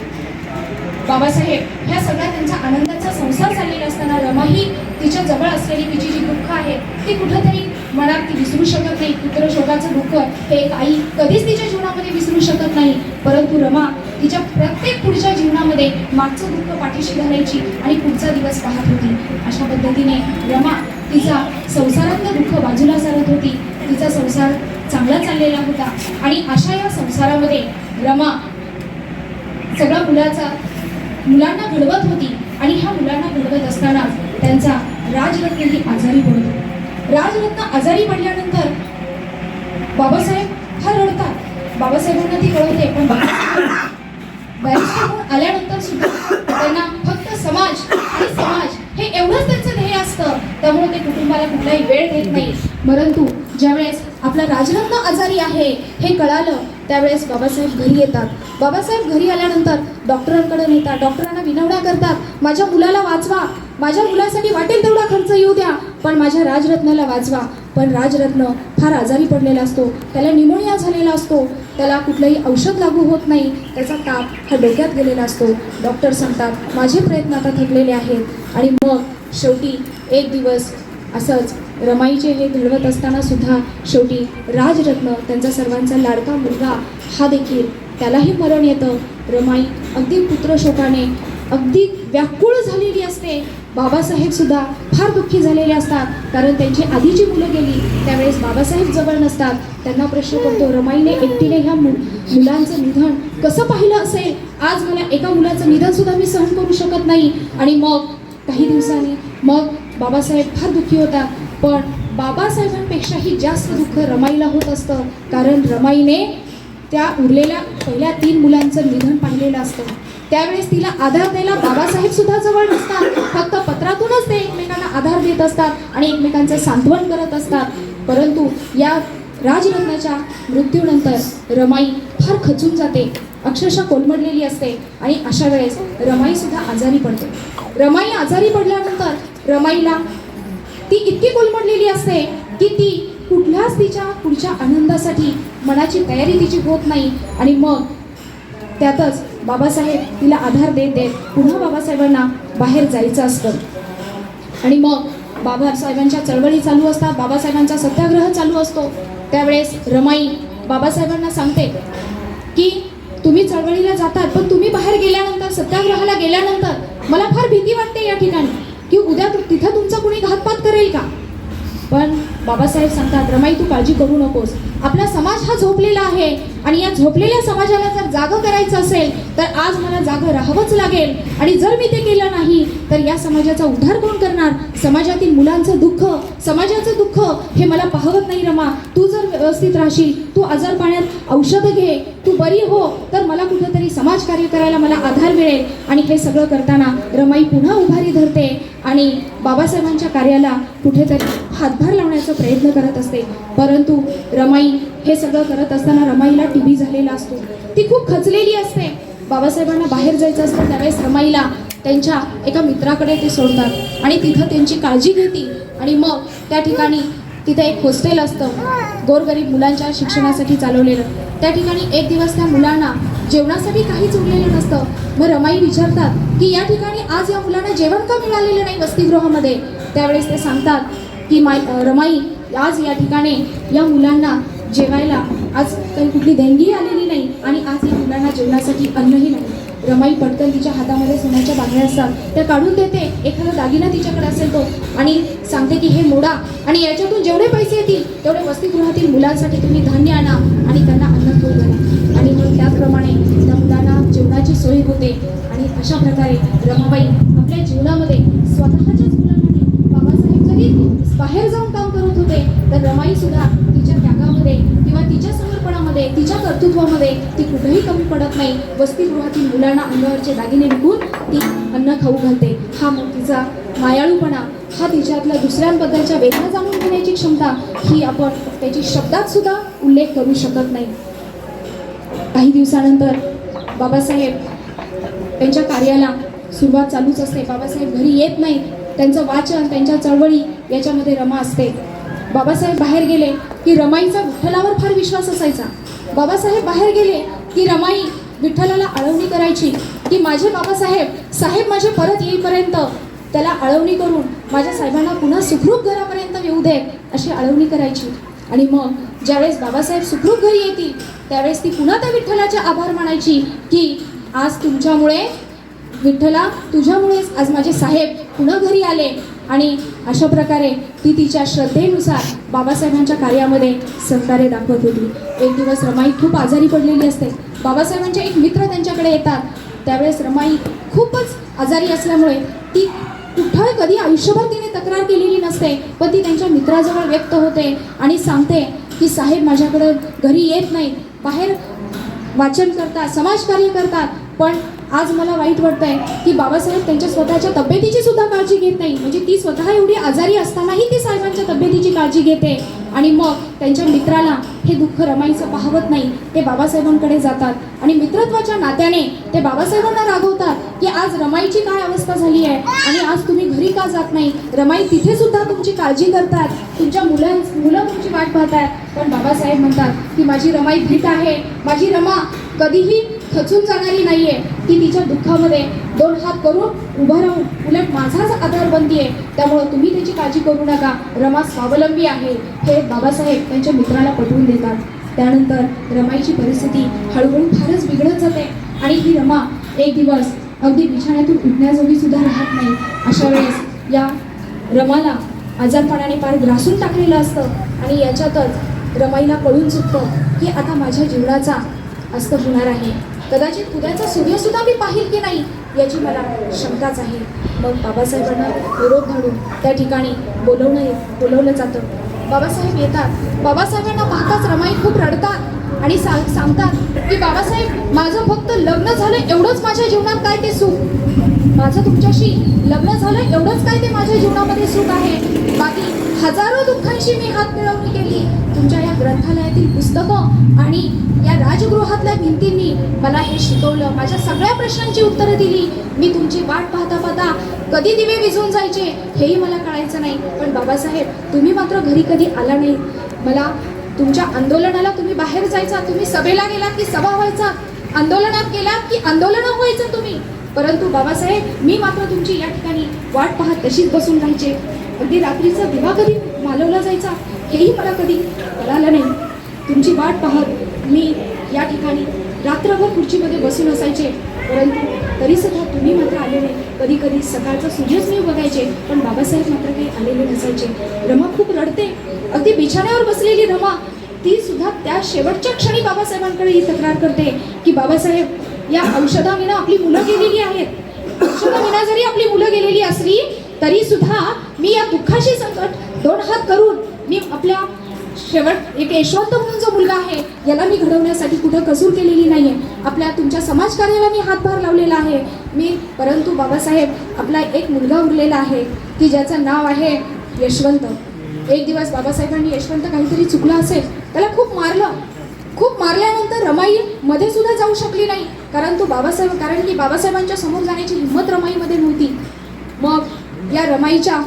बाबासाहेब ह्या सगळ्या त्यांचा आनंदाचा संसार चाललेला असताना रमाही तिच्या जवळ असलेली तिची जी दुःख आहे ती कुठंतरी मनात ती विसरू शकत नाही. पुत्रशोकाचं दुःख हे एक आई कधीच तिच्या जीवनामध्ये विसरू शकत नाही. परंतु रमा तिच्या प्रत्येक पुढच्या जीवनामध्ये मागचं दुःख पाठीशी घालायची आणि पुढचा दिवस पाहत होती. अशा पद्धतीने रमा तिचा संसारातलं दुःख बाजूला सारत होती. तिचा संसार चांगला चाललेला होता आणि अशा या संसारामध्ये रमा सगळ्या मुलांना घडवत होती. आणि ह्या मुलांना घडवत असतानाच त्यांचा राजरत्नही आजारी पडतो. राजरत्न आजारी पडल्यानंतर बाबासाहेब फार रडतात. बाबासाहेबांना ती कळवते, पण बॅरिस्टर होऊन आल्यानंतर सुद्धा त्यांना फक्त समाज हे एवढंच त्यांचं ध्येय असतं. त्यामुळे ते कुटुंबाला कुठलाही वेळ देत नाही. परंतु ज्यावेळेस आपला राजरत्न आजारी आहे हे कळालं त्यावेळेस बाबासाहेब घरी येतात. बाबासाहेब घरी आल्यानंतर डॉक्टरांकडे नेतात. डॉक्टरांना विनवण्या करतात, माझ्या मुलाला वाचवा, माझ्या मुलासाठी वाटेल तेवढा खर्च येऊ द्या, पण माझ्या राजरत्नाला वाचवा. पण राजरत्न फार आजारी पडलेला असतो. त्याला निमोनिया झालेला असतो. त्याला कुठलंही औषध लागू होत नाही. त्याचा ताप हा डोक्यात गेलेला असतो. डॉक्टर सांगतात, माझे प्रयत्न आता थकलेले आहेत. आणि मग शेवटी एक दिवस असंच रमाईचे हे घडवत असताना सुद्धा शेवटी राजरत्न त्यांचा सर्वांचा लाडका मुलगा हा देखील त्यालाही मरण येतं. रमाई अगदी पुत्रशोकाने अगदी व्याकुळ झालेली असते. बाबासाहेब सुद्धा फार दुःखी झालेले असतात, कारण त्यांची आधीची मुलं गेली त्यावेळेस बाबासाहेब जवळ नसतात. त्यांना प्रश्न पडतो, रमाईने एकटीने ह्या मुलांचं निधन कसं पाहिलं असेल? आज मला एका मुलाचं निधन सुद्धा मी सहन करू शकत नाही. आणि मग काही दिवसांनी मग बाबासाहेब फार दुःखी होतात. पण बाबासाहेबांपेक्षाही जास्त दुःख रमाईला होत असतं, कारण रमाईने त्या उरलेल्या पहिल्या 3 मुलांचं निधन पाहिलेलं असतं. त्यावेळेस तिला आधार द्यायला बाबासाहेब सुद्धा जवळ नसतात. फक्त पत्रातूनच ते एकमेकांना आधार देत असतात आणि एकमेकांचं सांत्वन करत असतात. परंतु या राजरत्नाच्या मृत्यूनंतर रमाई फार खचून जाते, अक्षरशः कोलमडलेली असते. आणि अशा वेळेस रमाई सुद्धा आजारी पडते. रमाई आजारी पडल्यानंतर रमाईला ती इतकी कोलमडलेली असते की ती कुठल्याच तिच्या पुढच्या आनंदासाठी मनाची तयारी तिची होत नाही. आणि मग त्यातच बाबासाहेब तिला आधार देत देत पुन्हा बाबासाहेबांना बाहेर जायचं असतं. आणि मग बाबासाहेबांच्या चळवळी चालू असतात, बाबासाहेबांचा सत्याग्रह चालू असतो. त्यावेळेस रमाई बाबासाहेबांना सांगते की तुम्ही चळवळीला जातात, पण तुम्ही बाहेर गेल्यानंतर, सत्याग्रहाला गेल्यानंतर मला फार भीती वाटते या ठिकाणी की उद्या तिथं तुमचा कुणी घातपात करेल का? पण बाबासाहेब सांगतात, रमाई तू काळजी करू नकोस, आपला समाज हा झोपलेला आहे आणि या झोपलेल्या समाजाला जर जागं करायचं असेल तर आज मला जागं राहावंच लागेल आणि जर मी ते केलं नाही तर या समाजाचा उद्धार कोण करणार? समाजातील मुलांचं दुःख, समाजाचं दुःख हे मला पाहवत नाही रमा. तू जर व्यवस्थित राहशील, तू आजार पाण्यात औषधं घे, तू बरी हो, तर मला कुठेतरी समाजकार्य करायला मला आधार मिळेल. आणि हे सगळं करताना रमाई पुन्हा उभारी धरते आणि बाबासाहेबांच्या कार्याला कुठेतरी हातभार लावण्याचा प्रयत्न करत असते. परंतु रमाई हे सगळं करत असताना रमाईला टीबी झालेला असतो. ती खूप खचलेली असते. बाबासाहेबांना बाहेर जायचं असतं त्यावेळेस रमाईला त्यांच्या एका मित्राकडे ते सोडतात आणि तिथं त्यांची काळजी घेतील. आणि मग त्या ठिकाणी तिथे एक हॉस्टेल असतं गोरगरीब मुलांच्या शिक्षणासाठी चालवलेलं. त्या ठिकाणी एक दिवस त्या मुलांना जेवणासाठी काहीच उरलेलं नसतं. मग रमाई विचारतात की या ठिकाणी आज या मुलांना जेवण का मिळालेलं नाही वसतिगृहामध्ये? त्यावेळेस ते सांगतात की रमाई, आज या ठिकाणी या मुलांना जेवायला आज काही कुठली देणगी आलेली नाही आणि आज या मुलांना जेवणासाठी अन्नही नाही. रमाई पटकन तिच्या हातामध्ये सोन्याच्या बांगड्या असतात त्या काढून देते, एखादा दागिना तिच्याकडे असेल तो, आणि सांगते की हे मोडा आणि याच्यातून जेवढे पैसे येतील तेवढे वसतिगृहातील मुलांसाठी तुम्ही धान्य आणा आणि त्यांना अन्न खाऊ घाला. आणि मग त्याचप्रमाणे त्या मुलांना जेवणाची सोय होते. आणि अशा प्रकारे रमाबाई आपल्या जीवनामध्ये स्वतःच्याच मुलांमध्ये, बाबासाहेब जरी बाहेर जाऊन काम करत होते तर रमाई सुद्धा तिच्या त्यागामध्ये किंवा तिच्या समर्पणामध्ये, तिच्या कर्तृत्वामध्ये ती कुठेही कमी पडत नाही. वसतिगृहातील मुलांना अंगावरचे दागिने विकून ती अन्न खाऊ घालते. हा मग तिचा मायाळूपणा, हा तिच्यातल्या दुसऱ्यांबद्दलच्या वेदना जाणून घेण्याची क्षमता, ही आपण त्याची शब्दात सुद्धा उल्लेख करू शकत नाही. काही दिवसानंतर बाबासाहेब त्यांच्या कार्याला सुरुवात चालूच असते. बाबासाहेब घरी येत नाही. त्यांचं वाचन, त्यांच्या चळवळी याच्यामध्ये रमा असते. बाबासाहेब बाहेर गेले की रमाईचा विठ्ठलावर फार विश्वास असायचा. बाबासाहेब बाहेर गेले की रमाई विठ्ठलाला आळवणी करायची की माझे बाबासाहेब साहेब माझे परत येईपर्यंत त्याला आळवणी करून माझ्या साहेबांना पुन्हा सुखरूप घरापर्यंत येऊ दे, अशी आळवणी करायची. आणि मग ज्यावेळेस बाबासाहेब सुखरूप घरी येतील त्यावेळेस ती पुन्हा त्या विठ्ठलाचे आभार मानायची की आज तुमच्यामुळे विठ्ठला, तुझ्यामुळेच आज माझे साहेब पुन्हा घरी आले. आणि अशा प्रकारे ती तिच्या श्रद्धेनुसार बाबासाहेबांच्या कार्यामध्ये सहकार्य दाखवत होती. एक दिवस रमाई खूप आजारी पडलेली असते. बाबासाहेबांचे एक मित्र त्यांच्याकडे येतात. त्यावेळेस रमाई खूपच आजारी असल्यामुळे ती कुठं कधी आयुष्यभर तिने तक्रार केलेली नसते, पण ती त्यांच्या मित्राजवळ व्यक्त होते आणि सांगते की साहेब माझ्याकडे घरी येत नाही, बाहेर वाचन करतात, समाजकार्य करतात, पण आज मला वाईट वाटतंय की बाबासाहेब त्यांच्या स्वतःच्या तब्येतीची सुद्धा काळजी घेत नाही. म्हणजे ती स्वतः एवढी आजारी असतानाही ती साहेबांच्या तब्येतीची काळजी घेते. आणि मग त्यांच्या मित्राला हे दुःख रमाईचं पाहवत नाही. ते बाबासाहेबांकडे जातात आणि मित्रत्वाच्या नात्याने ते बाबासाहेबांना रागवतात की आज रमाईची काय अवस्था झाली आहे आणि आज तुम्ही घरी का जात नाही? रमाई तिथे सुद्धा तुमची काळजी करतात, तुमच्या मुलं तुमची वाट पाहतात. पण बाबासाहेब म्हणतात की माझी रमाई भीत आहे, माझी रमा कधीही खचून जाणारी नाहीये. ती तिच्या दुःखामध्ये दोन हात करून उभं राहून उलट माझाच आधार बनतीये, त्यामुळं तुम्ही त्याची काळजी करू नका, रमा स्वावलंबी आहे, हे बाबासाहेब त्यांच्या मित्राला पटवून देतात. त्यानंतर रमाईची परिस्थिती हळूहळू फारच बिघडत जाते आणि ही रमा एक दिवस अगदी बिछाण्यातून उठण्याजोगी सुद्धा राहत नाही. अशा वेळेस या रमाला आजारपणाने फार ग्रासून टाकलेलं असतं आणि याच्यातच रमाईला कळून चुकतं की आता माझ्या जीवनाचा अस्त होणार आहे. कदाचित उद्याचा सूर्यसुद्धा मी पाहिल की नाही याची मला शंकाच आहे. मग बाबासाहेबांना निरोप धाडून त्या ठिकाणी बोलवलं जातं. बाबासाहेब येतात. बाबासाहेबांना पाहताच रमाई खूप रडतात आणि सांगतात की बाबासाहेब माझं फक्त लग्न झालं एवढंच माझ्या जीवनात काय ते सुख, माझं तुमच्याशी लग्न झालं एवढंच काय ते माझ्या जीवनामध्ये सुख आहे, बाकी हजारो दुःखांशी मी हात मिळवणी केली. तुमच्या या ग्रंथालयातील पुस्तकं आणि या राजगृहातल्या भिंतींनी मला हे शिकवलं, माझ्या सगळ्या प्रश्नांची उत्तरं दिली. मी तुमची वाट पाहता पाहता कधी दिवे विझून जायचे हेही मला कळायचं नाही. पण बाबासाहेब तुम्ही मात्र घरी कधी आला नाही. मला तुमच्या आंदोलनाला तुम्ही बाहेर जायचा, तुम्ही सभेला गेलात की सभा व्हायचा, आंदोलनात गेलात की आंदोलनं व्हायचं तुम्ही, परंतु बाबासाहेब मी मात्र तुमची या ठिकाणी वाट पाहत तशीच बसून राहायचे. अगदी रात्रीचा दिवा कधी मालवला जायचा हेही मला कधी कळालं नाही. तुमची वाट पाहत मी या ठिकाणी रात्रभर खुर्चीमध्ये बसून असायचे, परंतु तरीसुद्धा तुम्ही मात्र आले नाही. कधी कधी सकाळचा सूर्यच मी बघायचे, पण बाबासाहेब मात्र काही आलेले नसायचे. रमा खूप रडते. अगदी बिछाण्यावर बसलेली रमा ती सुद्धा त्या शेवटच्या क्षणी बाबासाहेबांकडे ही तक्रार करते की बाबासाहेब, या औषधाविना आपली मुलं गेलेली आहेत. औषधाविना जरी आपली मुलं गेलेली असली तरी सुद्धा मी या दुःखाशी संकट दोन हात करून मी आपल्या शेवट एक यशवंत म्हणून जो मुलगा आहे याला मी घडवण्यासाठी कुठं कसूर केलेली नाहीये. आपल्या तुमच्या समाजकार्याला मी हातभार लावलेला आहे मी. परंतु बाबासाहेब, आपला एक मुलगा उरलेला आहे की ज्याचं नाव आहे यशवंत. एक दिवस बाबासाहेबांनी यशवंत काहीतरी चुकला असेल, त्याला खूप मारलं. खूप मारल्यानंतर रमाई मध्ये सुद्धा जाऊ शकली नाही, कारण की बाबासाहेबांच्या समोर जाण्याची हिंमत रमाईमध्ये नव्हती. मग या रमाईच्या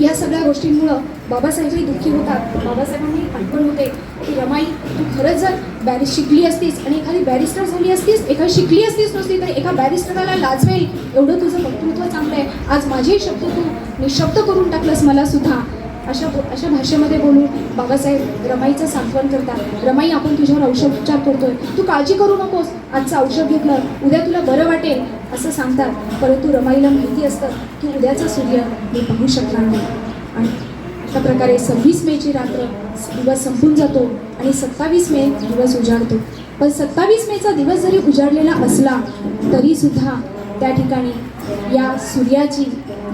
या सगळ्या गोष्टींमुळं बाबासाहेबही दुःखी होतात. बाबासाहेबांनी आठवण होते की रमाई, तू खरंच जर शिकली असतीस आणि एखादी बॅरिस्टर झाली असतीस, एखादी शिकली असतीस नसती तर एका बॅरिस्टरला लाजवेल एवढं तुझं वक्तृत्व चांगलं आहे. आज माझेही शब्द तू निशब्द करून टाकलंस मला सुद्धा. अशा भाषेमध्ये बोलून बाबासाहेब रमाईचं सांत्वन करतात. रमाई, आपण तुझ्यावर औषधोपचार करतोय, तू काळजी करू नकोस, आजचं औषध घेतलं उद्या तुला बरं वाटेल असं सांगतात. परंतु रमाईला माहिती असतं की उद्याचा सूर्य मी पाहू शकणार नाही. आणि अशा प्रकारे 26 मेची रात्र दिवस संपून जातो आणि 27 मे दिवस उजाडतो. पण 27 मेचा दिवस जरी उजाडलेला असला तरी सुद्धा त्या ठिकाणी या सूर्याची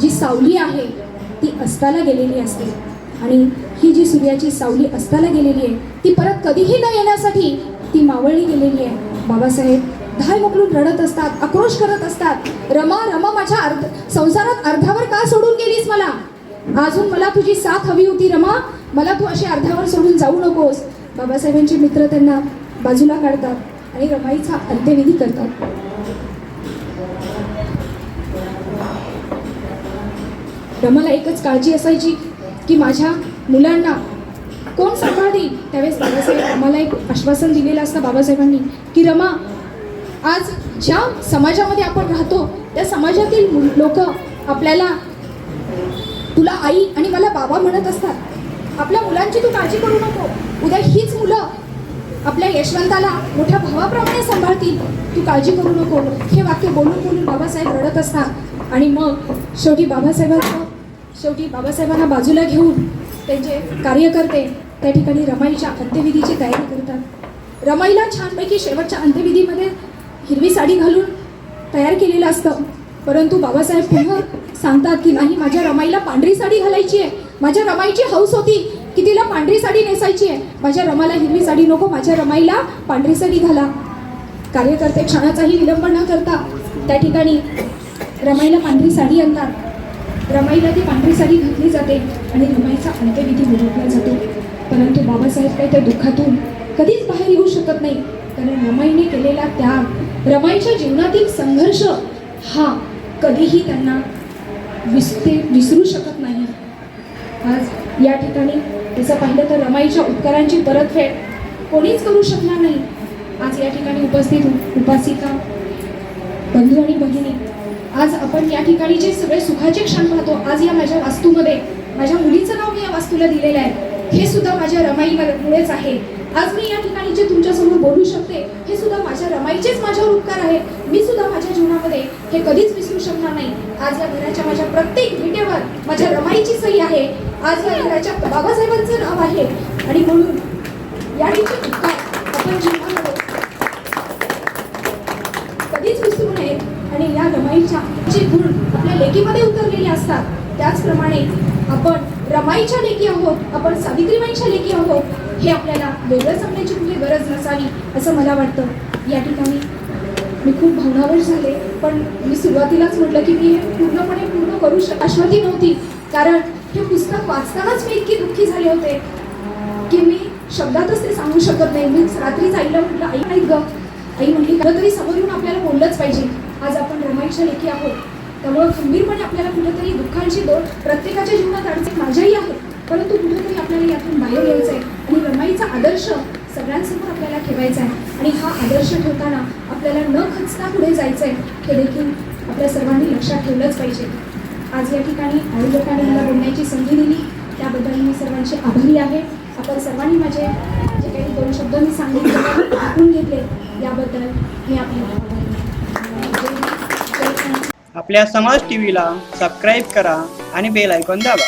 जी सावली आहे ती अस्ताला गेलेली असते. आणि ही जी सूर्याची सावली अस्ताला गेलेली आहे ती परत कधीही न येण्यासाठी ती मावळली गेलेली आहे. बाबासाहेब धाय मोकलून रडत असतात, आक्रोश करत असतात. रमा, रमा, माझ्या संसारात अर्ध्यावर का सोडून गेलीस मला? अजून मला तुझी साथ हवी होती रमा, मला तू अशी अर्ध्यावर सोडून जाऊ नकोस. बाबासाहेबांचे मित्र त्यांना बाजूला काढतात आणि रमाईचा अंत्यविधी करतात. रमाला एकच काळजी असायची की माझ्या मुलांना कोण सांभाळतील. त्यावेळेस बाबासाहेब आम्हाला एक आश्वासन दिलेलं असतं बाबासाहेबांनी की रमा, आज ज्या समाजामध्ये आपण राहतो त्या समाजातील लोक आपल्याला तुला आई आणि मला बाबा म्हणत असतात. आपल्या मुलांची तू काळजी करू नको, उद्या हीच मुलं आपल्या यशवंताला मोठ्या भावाप्रमाणे सांभाळतील, तू काळजी करू नको. हे वाक्य बोलून बोलून बाबासाहेब रडत असतात. आणि मग शेवटी बाबासाहेबांना बाजूला घेऊन त्यांचे कार्यकर्ते त्या ठिकाणी रमाईच्या अंत्यविधीची तयारी करतात. रमाईला छानपैकी शेवटच्या अंत्यविधीमध्ये हिरवी साडी घालून तयार केलेलं असतं. परंतु बाबासाहेब पुन्हा सांगतात की नाही, माझ्या रमाईला पांढरी साडी घालायची आहे. माझ्या रमाईची हौस होती की तिला पांढरी साडी नेसायची आहे. माझ्या रमाला हिरवी साडी नको, माझ्या रमाईला पांढरी साडी घाला. कार्यकर्ते क्षणाचाही विलंब न करता त्या ठिकाणी रमाईला पांढरी साडी आणतात. रमाईला ती पांढरी साडी घातली जाते आणि रमाईचा अंत्यविधी मिरवला जातो. परंतु बाबासाहेब काही त्या दुःखातून कधीच बाहेर येऊ शकत नाही, कारण रमाईने केलेला त्याग, रमाईच्या जीवनातील संघर्ष हा कधीही त्यांना विसरू शकत नाही. आज या ठिकाणी तसं पाहिलं तर रमाईच्या उपकारांची परतफेड कोणीच करू शकणार नाही. आज या ठिकाणी उपस्थित उपासिका बंधू आणि भगिनी, आज आपण या ठिकाणी जे सगळे सुखाचे क्षण पाहतो, आज या माझ्या वास्तूमध्ये माझ्या मुलीचं नाव मी या वास्तूला दिलेलं आहे, हे सुद्धा माझ्या रमाईमुळेच आहे. आज मी या ठिकाणी जे तुमच्यासमोर बोलू शकते हे सुद्धा माझ्या रमाईचेच माझ्यावर उपकार आहे. मी सुद्धा माझ्या जीवनामध्ये हे कधीच विसरू शकणार नाही. आज या घराच्या माझ्या प्रत्येक विटेवर माझ्या रमाईची सही आहे. आज या घराच्या बाबासाहेबांचं नाव आहे. आणि म्हणून या ठिकाणी उपकार आपण जीवनामध्ये कधीच विसरू नये. आणि या रमाईच्या जे गुण आपल्या लेकीमध्ये उतरलेले असतात, त्याचप्रमाणे आपण रमाईच्या लेकी आहोत, आपण सावित्रीबाईंच्या लेकी आहोत, हे आपल्याला वेगळं सांगण्याची कुठली गरज नसावी असं मला वाटतं. या ठिकाणी मी खूप भावनावर झाले, पण मी सुरुवातीलाच म्हटलं की मी हे पूर्ण करू आश्वती नव्हती, कारण हे पुस्तक वाचतानाच मी इतकी दुःखी झाले होते की मी शब्दातच ते सांगू शकत नाही. मी रात्रीच आईला म्हटलं, आई नाही ग. आई म्हटली, खरं तरी समोर येऊन आपल्याला बोललंच पाहिजे. आज आपण रमाईच्या लेकी आहोत, त्यामुळं खंबीरपणे आपल्याला कुठेतरी दुःखांची दोर प्रत्येकाच्या जीवनात अडचण माझ्याही आहे, परंतु कुठेतरी आपल्याला यातून बाहेर यायचं आहे आणि रमाईचा आदर्श सगळ्यांसमोर आपल्याला ठेवायचा आहे. आणि हा आदर्श ठेवताना आपल्याला न खचता पुढे जायचं आहे, हे देखील आपल्या सर्वांनी लक्षात ठेवलंच पाहिजे. आज या ठिकाणी आयोजकांनी मला बोलण्याची संधी दिली, त्याबद्दल मी सर्वांचे आभारी आहे. आपण सर्वांनी माझे जे काही 2 शब्द मी सांगितले टाकून घेतले याबद्दल मी आपली आपल्या समाज टीव्हीला सबस्क्राईब करा आणि बेल आयकॉन दाबा.